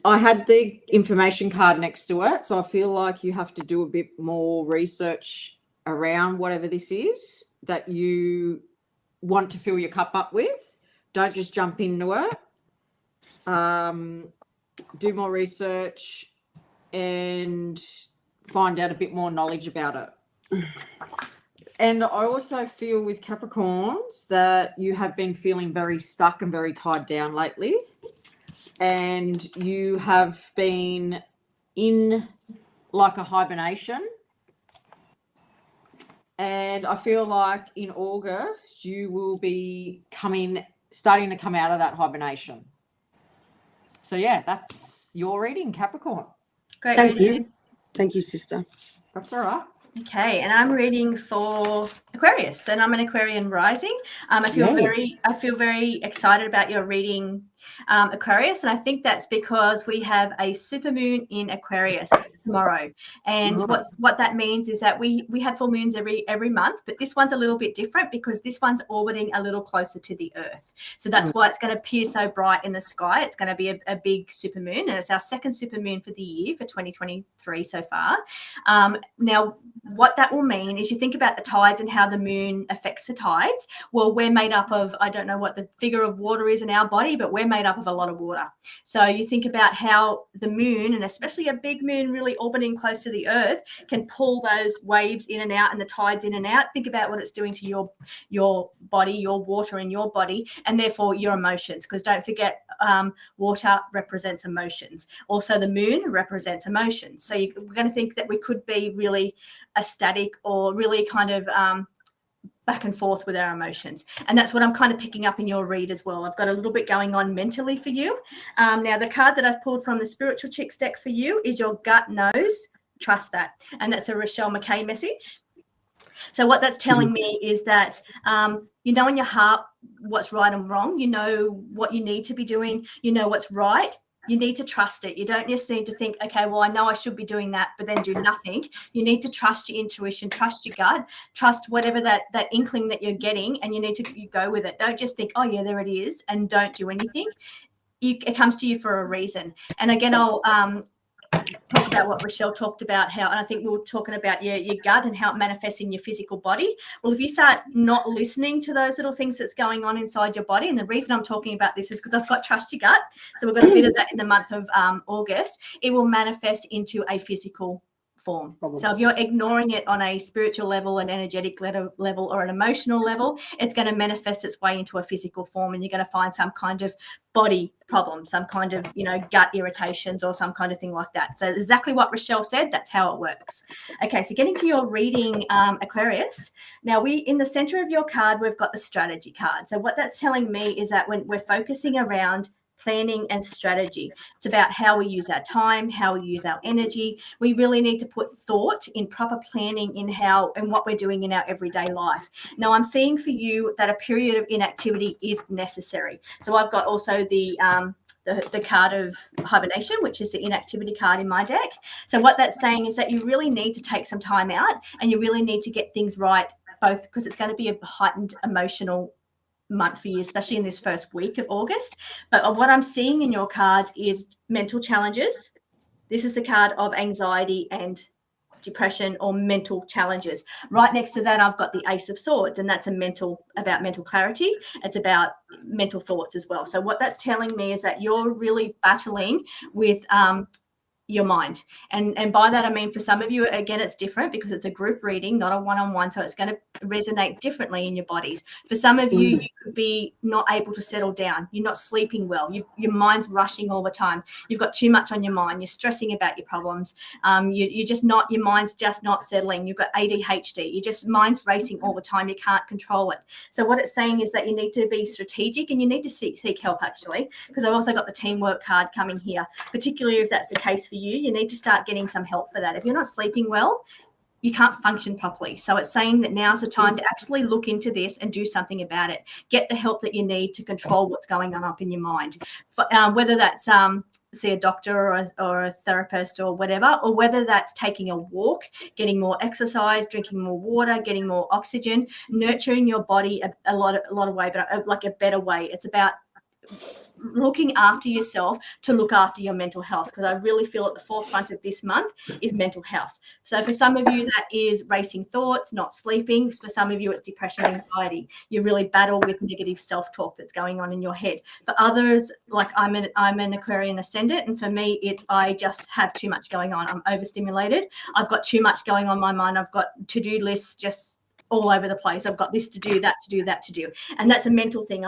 Speaker 2: I had the information card next to it, so I feel like you have to do a bit more research around whatever this is that you want to fill your cup up with. Don't just jump into it. Do more research and find out a bit more knowledge about it. And I also feel with Capricorns that you have been feeling very stuck and very tied down lately. And you have been in like a hibernation. And I feel like in August, you will be starting to come out of that hibernation. So, yeah, that's your reading, Capricorn.
Speaker 3: Great.
Speaker 1: Thank you. Thank you, sister.
Speaker 2: That's all right.
Speaker 3: Okay, and I'm reading for Aquarius, and I'm an Aquarian rising. I feel very excited about your reading, Aquarius, and I think that's because we have a supermoon in Aquarius tomorrow. And what that means is that we have full moons every month, but this one's a little bit different because this one's orbiting a little closer to the Earth. So that's why it's going to appear so bright in the sky. It's going to be a big supermoon, and it's our second supermoon for the year for 2023 so far. Now, what that will mean is you think about the tides and how the moon affects the tides. Well, we're made up of, I don't know what the figure of water is in our body, but we're made up of a lot of water. So you think about how the moon, and especially a big moon really orbiting close to the Earth, can pull those waves in and out and the tides in and out. Think about what it's doing to your body, your water in your body, and therefore your emotions, because don't forget, water represents emotions. Also, the moon represents emotions. So we're going to think that we could be really ecstatic or really kind of back and forth with our emotions. And that's what I'm kind of picking up in your read as well. I've got a little bit going on mentally for you. Now, the card that I've pulled from the Spiritual Chicks deck for you is your gut knows, trust that. And that's a Rochelle McKay message. So what that's telling me is that you know in your heart what's right and wrong. You know what you need to be doing. You know what's right. You need to trust it. You don't just need to think, okay, well, I know I should be doing that, but then do nothing. You need to trust your intuition, trust your gut, trust whatever that inkling that you're getting, and you need to go with it. Don't just think, oh, yeah, there it is, and don't do anything. It comes to you for a reason. And again, I'll talk about what Rochelle talked about, how, and I think we were talking about your gut and how it manifests in your physical body. Well, if you start not listening to those little things that's going on inside your body, and the reason I'm talking about this is because I've got trust your gut. So we've got a bit of that in the month of August. It will manifest into a physical form. So if you're ignoring it on a spiritual level, an energetic level, or an emotional level, it's going to manifest its way into a physical form, and you're going to find some kind of body problem, some kind of, gut irritations or some kind of thing like that. So exactly what Rochelle said, that's how it works. Okay, so getting to your reading, Aquarius. Now, in the center of your card, we've got the strategy card. So what that's telling me is that when we're focusing around planning and strategy, it's about how we use our time, how we use our energy. We really need to put thought in proper planning in how and what we're doing in our everyday life. Now, I'm seeing for you that a period of inactivity is necessary. So I've got also the card of hibernation, which is the inactivity card in my deck. So what that's saying is that you really need to take some time out, and you really need to get things right, both because it's going to be a heightened emotional month for you, especially in this first week of August. But what I'm seeing in your cards is mental challenges. This is a card of anxiety and depression or mental challenges. Right next to that, I've got the Ace of Swords, and that's about mental clarity. It's about mental thoughts as well. So what that's telling me is that you're really battling with your mind. And by that, I mean, for some of you, again, it's different because it's a group reading, not a one-on-one. So it's going to resonate differently in your bodies. For some of you, you could be not able to settle down. You're not sleeping well. Your mind's rushing all the time. You've got too much on your mind. You're stressing about your problems. Your mind's just not settling. You've got ADHD. Mind's racing all the time. You can't control it. So what it's saying is that you need to be strategic, and you need to seek help, actually, because I've also got the teamwork card coming here, particularly if that's the case for you need to start getting some help for that. If you're not sleeping well, you can't function properly. So it's saying that now's the time to actually look into this and do something about it. Get the help that you need to control what's going on up in your mind. Whether that's see a doctor or a therapist or whatever, or whether that's taking a walk, getting more exercise, drinking more water, getting more oxygen, nurturing your body a lot of way, but like a better way. It's about looking after yourself to look after your mental health, because I really feel at the forefront of this month is mental health. So for some of you, that is racing thoughts, not sleeping. For some of you, it's depression, anxiety. You really battle with negative self-talk that's going on in your head. For others, like I'm an Aquarian ascendant, and for me, it's I just have too much going on. I'm overstimulated. I've got too much going on in my mind. I've got to-do lists just all over the place. I've got this to do, that to do, that to do. And that's a mental thing.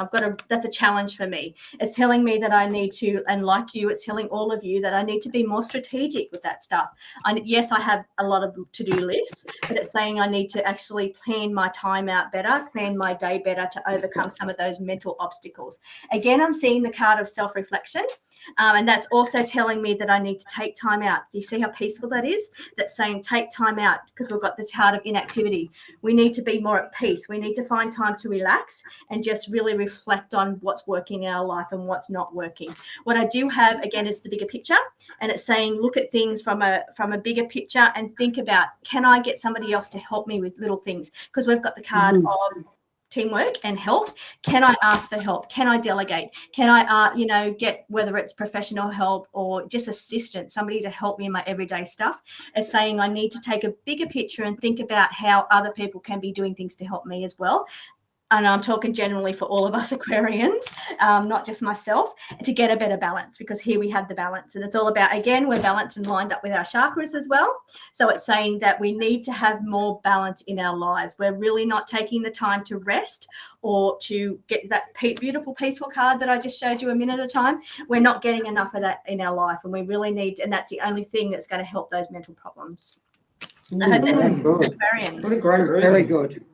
Speaker 3: That's a challenge for me. It's telling me that I need to, and like you, it's telling all of you that I need to be more strategic with that stuff. Yes, I have a lot of to-do lists, but it's saying I need to actually plan my time out better, plan my day better to overcome some of those mental obstacles. Again, I'm seeing the card of self-reflection. And that's also telling me that I need to take time out. Do you see how peaceful that is? That's saying take time out, because we've got the card of inactivity. We need to be more at peace. We need to find time to relax and just really reflect on what's working in our life and what's not working. What I do have, again, is the bigger picture, and it's saying look at things from a bigger picture and think about, can I get somebody else to help me with little things? Because we've got the card of teamwork and help. Can I ask for help? Can I delegate? Can I, get, whether it's professional help or just assistance, somebody to help me in my everyday stuff? It's saying I need to take a bigger picture and think about how other people can be doing things to help me as well. And I'm talking generally for all of us Aquarians, not just myself, to get a better balance, because here we have the balance. And it's all about, again, we're balanced and lined up with our chakras as well. So it's saying that we need to have more balance in our lives. We're really not taking the time to rest or to get that beautiful, peaceful card that I just showed you a minute at a time. We're not getting enough of that in our life. And we really need, and that's the only thing that's going to help those mental problems. So I hope that helps Aquarians.
Speaker 1: Very good.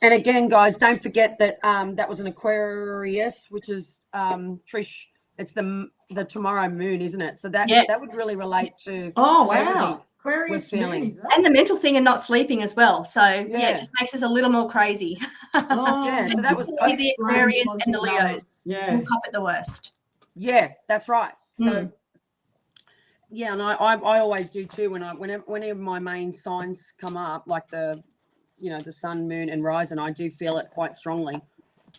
Speaker 1: And again, guys, don't forget that that was an Aquarius, which is Trish. It's the tomorrow moon, isn't it? So that would really relate to
Speaker 2: wow, Aquarius moon, is that?
Speaker 3: And the mental thing and not sleeping as well. So it just makes us a little more crazy.
Speaker 1: So that was
Speaker 3: the Aquarians and the Leos.
Speaker 2: Yeah,
Speaker 3: We'll cop at the worst.
Speaker 1: Yeah, that's right. So yeah, and I always do too whenever my main signs come up, like the sun, moon, and rising, I do feel it quite strongly.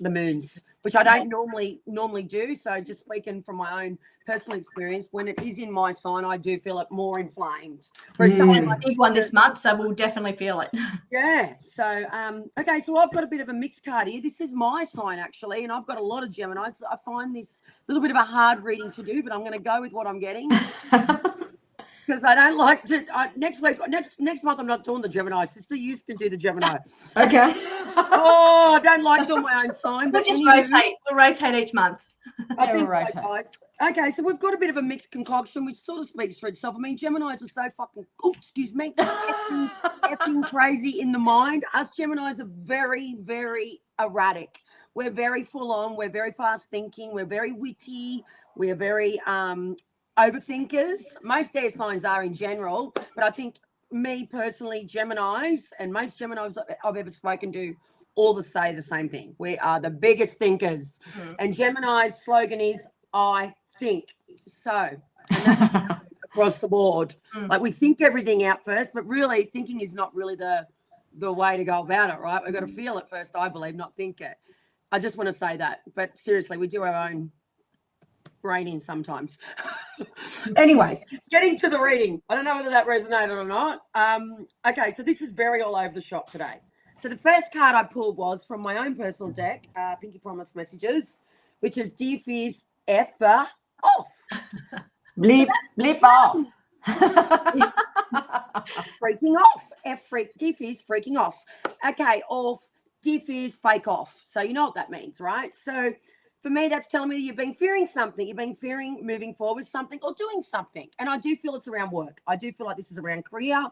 Speaker 1: The moons, which I don't normally do. So just speaking from my own personal experience, when it is in my sign, I do feel it more inflamed.
Speaker 3: It's a big one this month, so we'll definitely feel it.
Speaker 1: Yeah. So okay, so I've got a bit of a mixed card here. This is my sign actually, and I've got a lot of Geminis. I find this a little bit of a hard reading to do, but I'm going to go with what I'm getting. Because I don't like to. Next month, I'm not doing the Gemini. Sister, you can do the Gemini.
Speaker 2: Okay.
Speaker 1: I don't like doing my own sign.
Speaker 3: We'll just rotate. We'll rotate each month.
Speaker 1: I think so, guys. Okay, so we've got a bit of a mixed concoction, which sort of speaks for itself. I mean, Geminis are so fucking, effing crazy in the mind. Us Geminis are very, very erratic. We're very full on. We're very fast thinking. We're very witty. We're very overthinkers. Most air signs are in general, but I think me personally, Geminis, and most Geminis I've ever spoken to, all say the same thing. We are the biggest thinkers. And Gemini's slogan is, I think. So, and that's across the board. Like, we think everything out first, but really thinking is not really the way to go about it, right? We've got to feel it first, I believe, not think it. I just want to say that. But seriously, we do our own braining sometimes. Anyways, getting to the reading. I don't know whether that resonated or not. Okay, so this is very all over the shop today. So the first card I pulled was from my own personal deck, Pinky Promise Messages, which is Dear Fears F off.
Speaker 2: Blip off.
Speaker 1: Freaking off. Dear Fears freaking off. Okay, off. Dear Fears fake off. So you know what that means, right? So for me, that's telling me you've been fearing something. You've been fearing moving forward with something or doing something. And I do feel it's around work. I do feel like this is around career.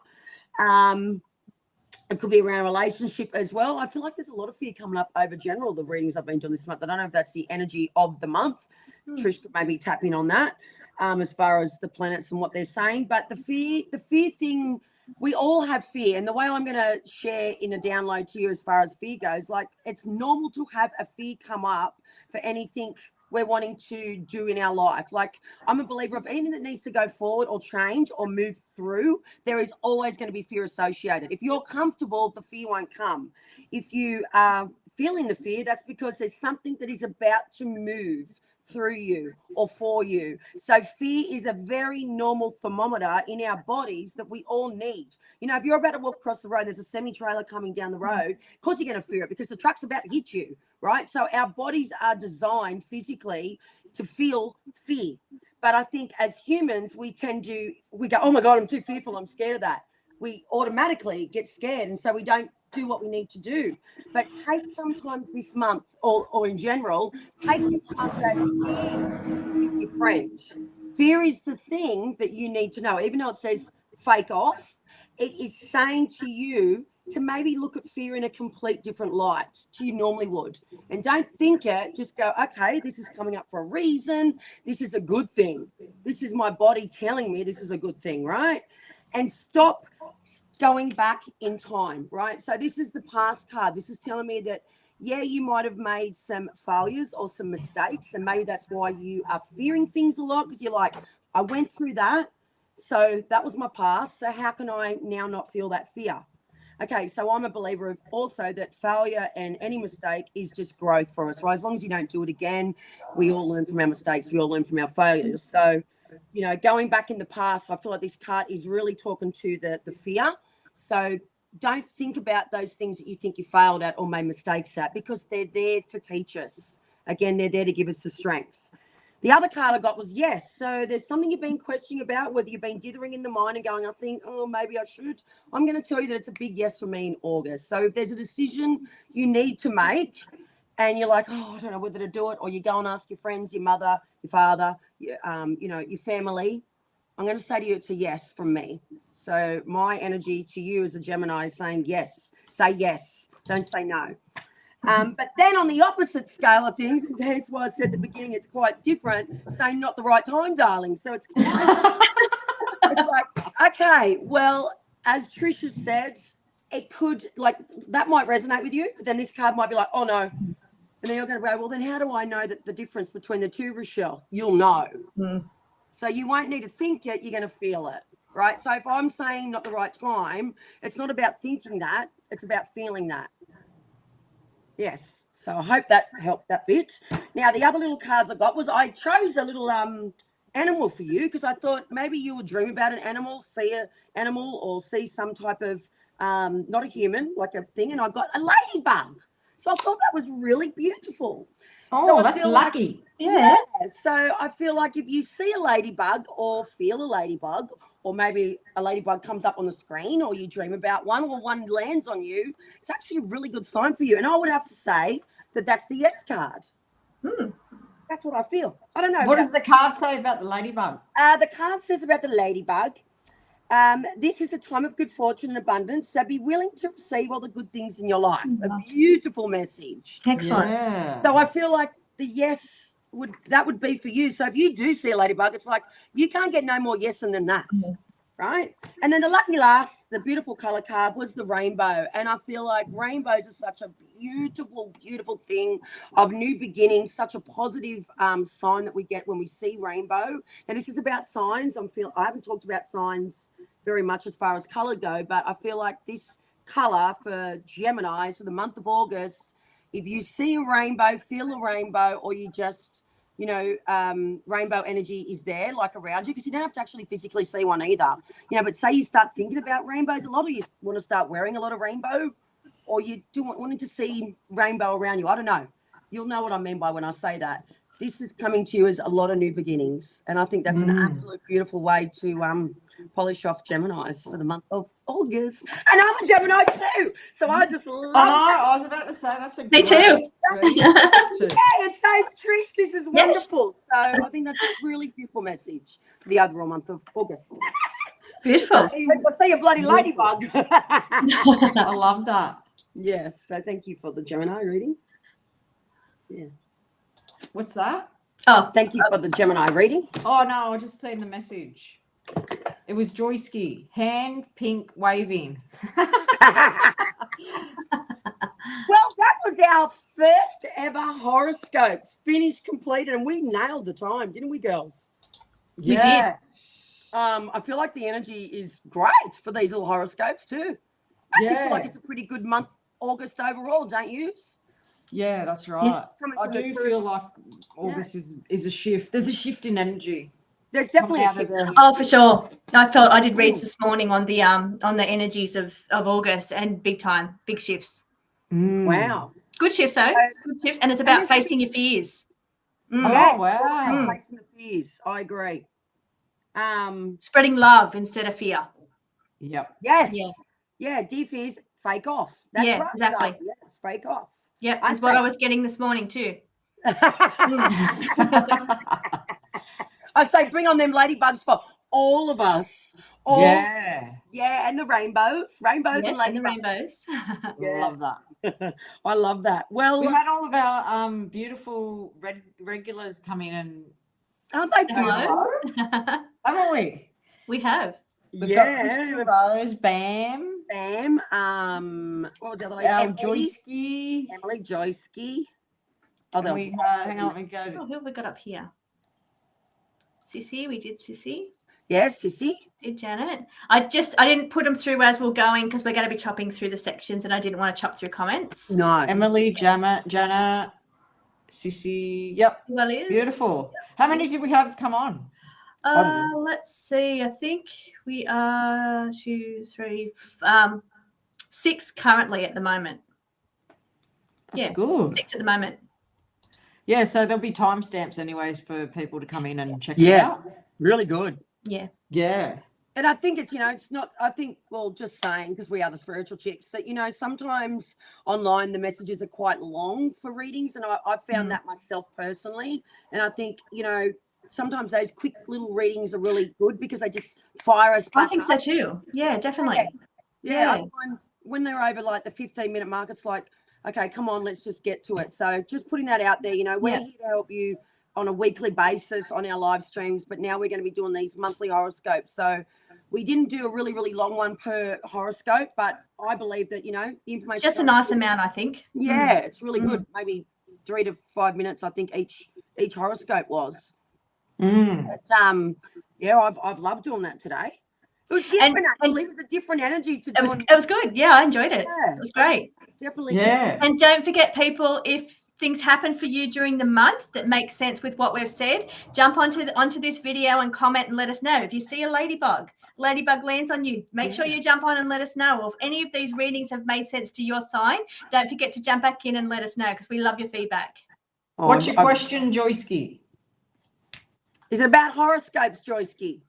Speaker 1: It could be around a relationship as well. I feel like there's a lot of fear coming up over general, the readings I've been doing this month. I don't know if that's the energy of the month. Trish could maybe tap in on that as far as the planets and what they're saying. But the fear thing, we all have fear. And the way I'm going to share in a download to you as far as fear goes, like, it's normal to have a fear come up for anything we're wanting to do in our life. Like, I'm a believer of anything that needs to go forward or change or move through, there is always going to be fear associated. If you're comfortable, the fear won't come. If you are feeling the fear, that's because there's something that is about to move through you or for you. So fear is a very normal thermometer in our bodies that we all need. You know, if you're about to walk across the road, there's a semi-trailer coming down the road, of course you're going to fear it because the truck's about to hit you, right? So our bodies are designed physically to feel fear. But I think as humans, we go, oh my God, I'm too fearful, I'm scared of that. We automatically get scared, and so we don't do what we need to do. But take sometimes this month or in general, take this month as fear is your friend. Fear is the thing that you need to know. Even though it says fake off, it is saying to you to maybe look at fear in a complete different light to you normally would. And don't think it, just go, okay, this is coming up for a reason. This is a good thing. This is my body telling me this is a good thing, right? And stop going back in time, right? So this is the past card. This is telling me that, yeah, you might have made some failures or some mistakes, and maybe that's why you are fearing things a lot, because you're like, I went through that, so that was my past, so how can I now not feel that fear? Okay, so I'm a believer of also that failure and any mistake is just growth for us, right? As long as you don't do it again, we all learn from our mistakes, we all learn from our failures. So, you know, going back in the past, I feel like this card is really talking to the fear. So don't think about those things that you think you failed at or made mistakes at, because they're there to teach us. Again, they're there to give us the strength. The other card I got was yes. So there's something you've been questioning about, whether you've been dithering in the mind and going, I think, oh, maybe I should. I'm going to tell you that it's a big yes for me in August. So if there's a decision you need to make and you're like, oh, I don't know whether to do it, or you go and ask your friends, your mother, your father, your family, I'm going to say to you, it's a yes from me. So my energy to you as a Gemini is saying yes. Say yes. Don't say no. But then on the opposite scale of things, and that's why I said at the beginning it's quite different, saying not the right time, darling. So it's like, okay, well, as Trisha said, it could, like, that might resonate with you, but then this card might be like, oh, no. And then you're going to go, well, then how do I know that the difference between the two, Rochelle? You'll know. So you won't need to think it, you're going to feel it, right? So if I'm saying not the right time, it's not about thinking that, it's about feeling that. Yes. So I hope that helped that bit. Now, the other little cards I got was I chose a little animal for you because I thought maybe you would dream about an animal, see an animal or see some type of, not a human, like a thing. And I got a ladybug. So I thought that was really beautiful.
Speaker 2: Oh,
Speaker 1: so
Speaker 2: that's lucky.
Speaker 3: Yeah.
Speaker 1: So I feel like if you see a ladybug or feel a ladybug, or maybe a ladybug comes up on the screen or you dream about one or one lands on you, it's actually a really good sign for you. And I would have to say that that's the yes card. That's what I feel. I don't know.
Speaker 2: What does the card say about the ladybug?
Speaker 1: The card says about the ladybug, this is a time of good fortune and abundance, so be willing to receive all the good things in your life. A beautiful message.
Speaker 3: Excellent.
Speaker 2: Yeah.
Speaker 1: So I feel like the yes would be for you. So if you do see a ladybug, it's like you can't get no more yes than that, right? And then the lucky last, the beautiful color card was the rainbow. And I feel like rainbows are such a beautiful, beautiful thing of new beginnings, such a positive sign that we get when we see rainbow. And this is about signs. I haven't talked about signs very much as far as color go, but I feel like this color for Gemini, so the month of August, if you see a rainbow, feel a rainbow, or you just, rainbow energy is there, like around you, because you don't have to actually physically see one either. But say you start thinking about rainbows, a lot of you want to start wearing a lot of rainbow, or you do wanting to see rainbow around you. I don't know. You'll know what I mean by when I say that. This is coming to you as a lot of new beginnings, and I think that's an absolute beautiful way to polish off Geminis for the month of August. And I'm a Gemini too, so I just love that.
Speaker 2: I was about to say that's a
Speaker 3: Me too.
Speaker 1: Yeah, it says Trish, this is wonderful. So I think that's a really beautiful message for the overall month of August.
Speaker 3: Beautiful.
Speaker 1: I'll see a bloody ladybug.
Speaker 2: I love that.
Speaker 1: Yes, so thank you for the Gemini reading. Yeah.
Speaker 2: What's that?
Speaker 3: Oh,
Speaker 1: Thank you for the Gemini reading.
Speaker 2: Oh, no, I just seen the message. It was Joyski. Hand pink waving.
Speaker 1: Well, that was our first ever horoscopes finished, completed, and we nailed the time, didn't we, girls?
Speaker 3: We did.
Speaker 1: I feel like the energy is great for these little horoscopes too. I feel like it's a pretty good month, August overall, don't you?
Speaker 2: Yeah, that's right.
Speaker 3: Yes.
Speaker 2: I do feel like August is a shift. There's a shift in energy.
Speaker 1: There's definitely a shift.
Speaker 3: Oh, for sure. I did reads this morning on the energies of August, and big shifts.
Speaker 1: Wow.
Speaker 3: Good shifts though. Good shift, and it's about facing your fears.
Speaker 2: Oh, wow.
Speaker 1: Facing the fears. I agree.
Speaker 3: Spreading love instead of fear.
Speaker 2: Yep.
Speaker 1: Yes.
Speaker 3: Yeah.
Speaker 1: Yeah. Dear fears, fake off. That's right.
Speaker 3: Exactly.
Speaker 1: Darling. Yes, fake off.
Speaker 3: Yep, that's what I was getting this morning too.
Speaker 1: I say bring on them ladybugs for all of us. Yeah, and the rainbows. Rainbows and ladybugs.
Speaker 3: And the rainbows.
Speaker 2: Love that.
Speaker 1: I love that. Well,
Speaker 2: we had all of our beautiful regulars come in and
Speaker 1: aren't they beautiful?
Speaker 2: Haven't we?
Speaker 3: We have.
Speaker 2: We've got Crystal Rose, Bam.
Speaker 1: What was the other lady?
Speaker 2: Joyski.
Speaker 1: Emily Joyski.
Speaker 2: Oh, hang on, let me go.
Speaker 3: Oh, who have we got up here? Sissy, we did Sissy.
Speaker 1: Yes, Sissy.
Speaker 3: Did Janet. I didn't put them through as we're going because we're going to be chopping through the sections and I didn't want to chop through comments.
Speaker 1: No.
Speaker 2: Emily, Jana, Sissy. Yep.
Speaker 3: Well, it is.
Speaker 2: Beautiful. How many did we have come on?
Speaker 3: Let's see. I think we are 6 currently at the moment.
Speaker 2: That's good.
Speaker 3: 6 at the moment.
Speaker 2: Yeah, so there'll be timestamps anyways for people to come in and check it out.
Speaker 1: Really good.
Speaker 3: Yeah.
Speaker 2: Yeah.
Speaker 1: And I think it's, it's not, just saying, because we are the spiritual chicks, that, sometimes online the messages are quite long for readings. And I found that myself personally. And I think, sometimes those quick little readings are really good because they just fire us back.
Speaker 3: I think so too. Yeah, definitely.
Speaker 1: Yeah. I find when they're over like the 15-minute mark, it's like, okay, come on, let's just get to it. So just putting that out there, you know, we're here to help you on a weekly basis on our live streams, but now we're going to be doing these monthly horoscopes. So we didn't do a really, really long one per horoscope, but I believe that, you know, the information.
Speaker 3: Just a nice amount, I think.
Speaker 1: Yeah, it's really good. Maybe 3 to 5 minutes, I think each horoscope was. But yeah, I've loved doing that today. It was different, actually. It was a different energy to do.
Speaker 3: It was good. Yeah, I enjoyed it. Yeah, it was great.
Speaker 1: Definitely.
Speaker 2: Yeah.
Speaker 3: And don't forget, people, if things happen for you during the month that makes sense with what we've said, jump onto this video and comment and let us know. If you see a ladybug lands on you, make sure you jump on and let us know. Or if any of these readings have made sense to your sign, don't forget to jump back in and let us know, because we love your feedback.
Speaker 2: What's your question, Joyski?
Speaker 1: Is it about horoscopes, Joyski?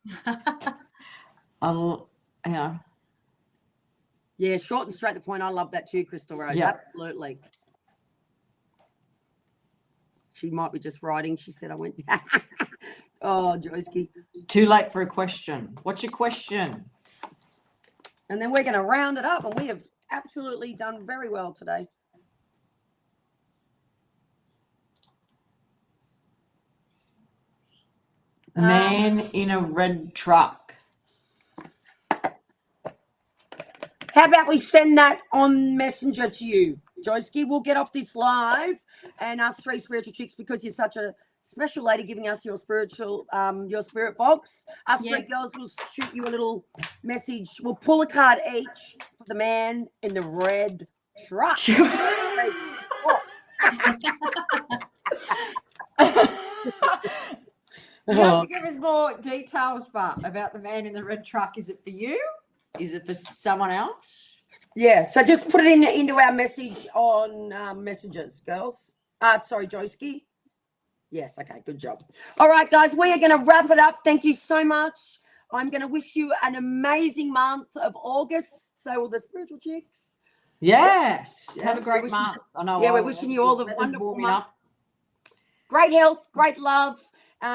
Speaker 2: Yeah.
Speaker 1: Yeah, short and straight to the point. I love that too, Crystal Rose.
Speaker 2: Yeah.
Speaker 1: Absolutely. She might be just writing. She said I went. Oh, Joyski.
Speaker 2: Too late for a question. What's your question?
Speaker 1: And then we're going to round it up, and we have absolutely done very well today.
Speaker 2: Man in a red truck.
Speaker 1: How about we send that on Messenger to you, Joyski? We'll get off this live, and us 3 spiritual chicks, because you're such a special lady giving us your spiritual, your spirit box. Us 3 girls will shoot you a little message. We'll pull a card each for the man in the red truck. You
Speaker 2: have to give us more details, but about the man in the red truck. Is it for you? Is it for someone else?
Speaker 1: Yeah, so just put it into our message on messages, girls. Sorry, Joyski. Yes, okay, good job. All right, guys, we are going to wrap it up. Thank you so much. I'm going to wish you an amazing month of August. So all the spiritual chicks.
Speaker 2: Yes. Have a great month. I know.
Speaker 1: Yeah, we're wishing you all the wonderful months. Great health, great love.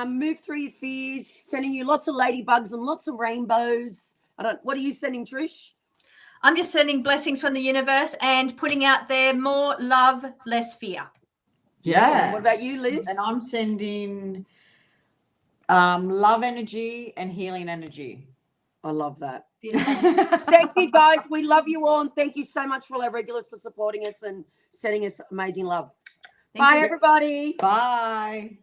Speaker 1: Move through your fears. Sending you lots of ladybugs and lots of rainbows. What are you sending, Trish?
Speaker 3: I'm just sending blessings from the universe and putting out there more love, less fear.
Speaker 2: Yeah.
Speaker 1: What about you, Liz?
Speaker 2: And I'm sending love energy and healing energy.
Speaker 1: I love that. Thank you, guys. We love you all, and thank you so much for all our regulars for supporting us and sending us amazing love. Bye, everybody.
Speaker 2: Bye.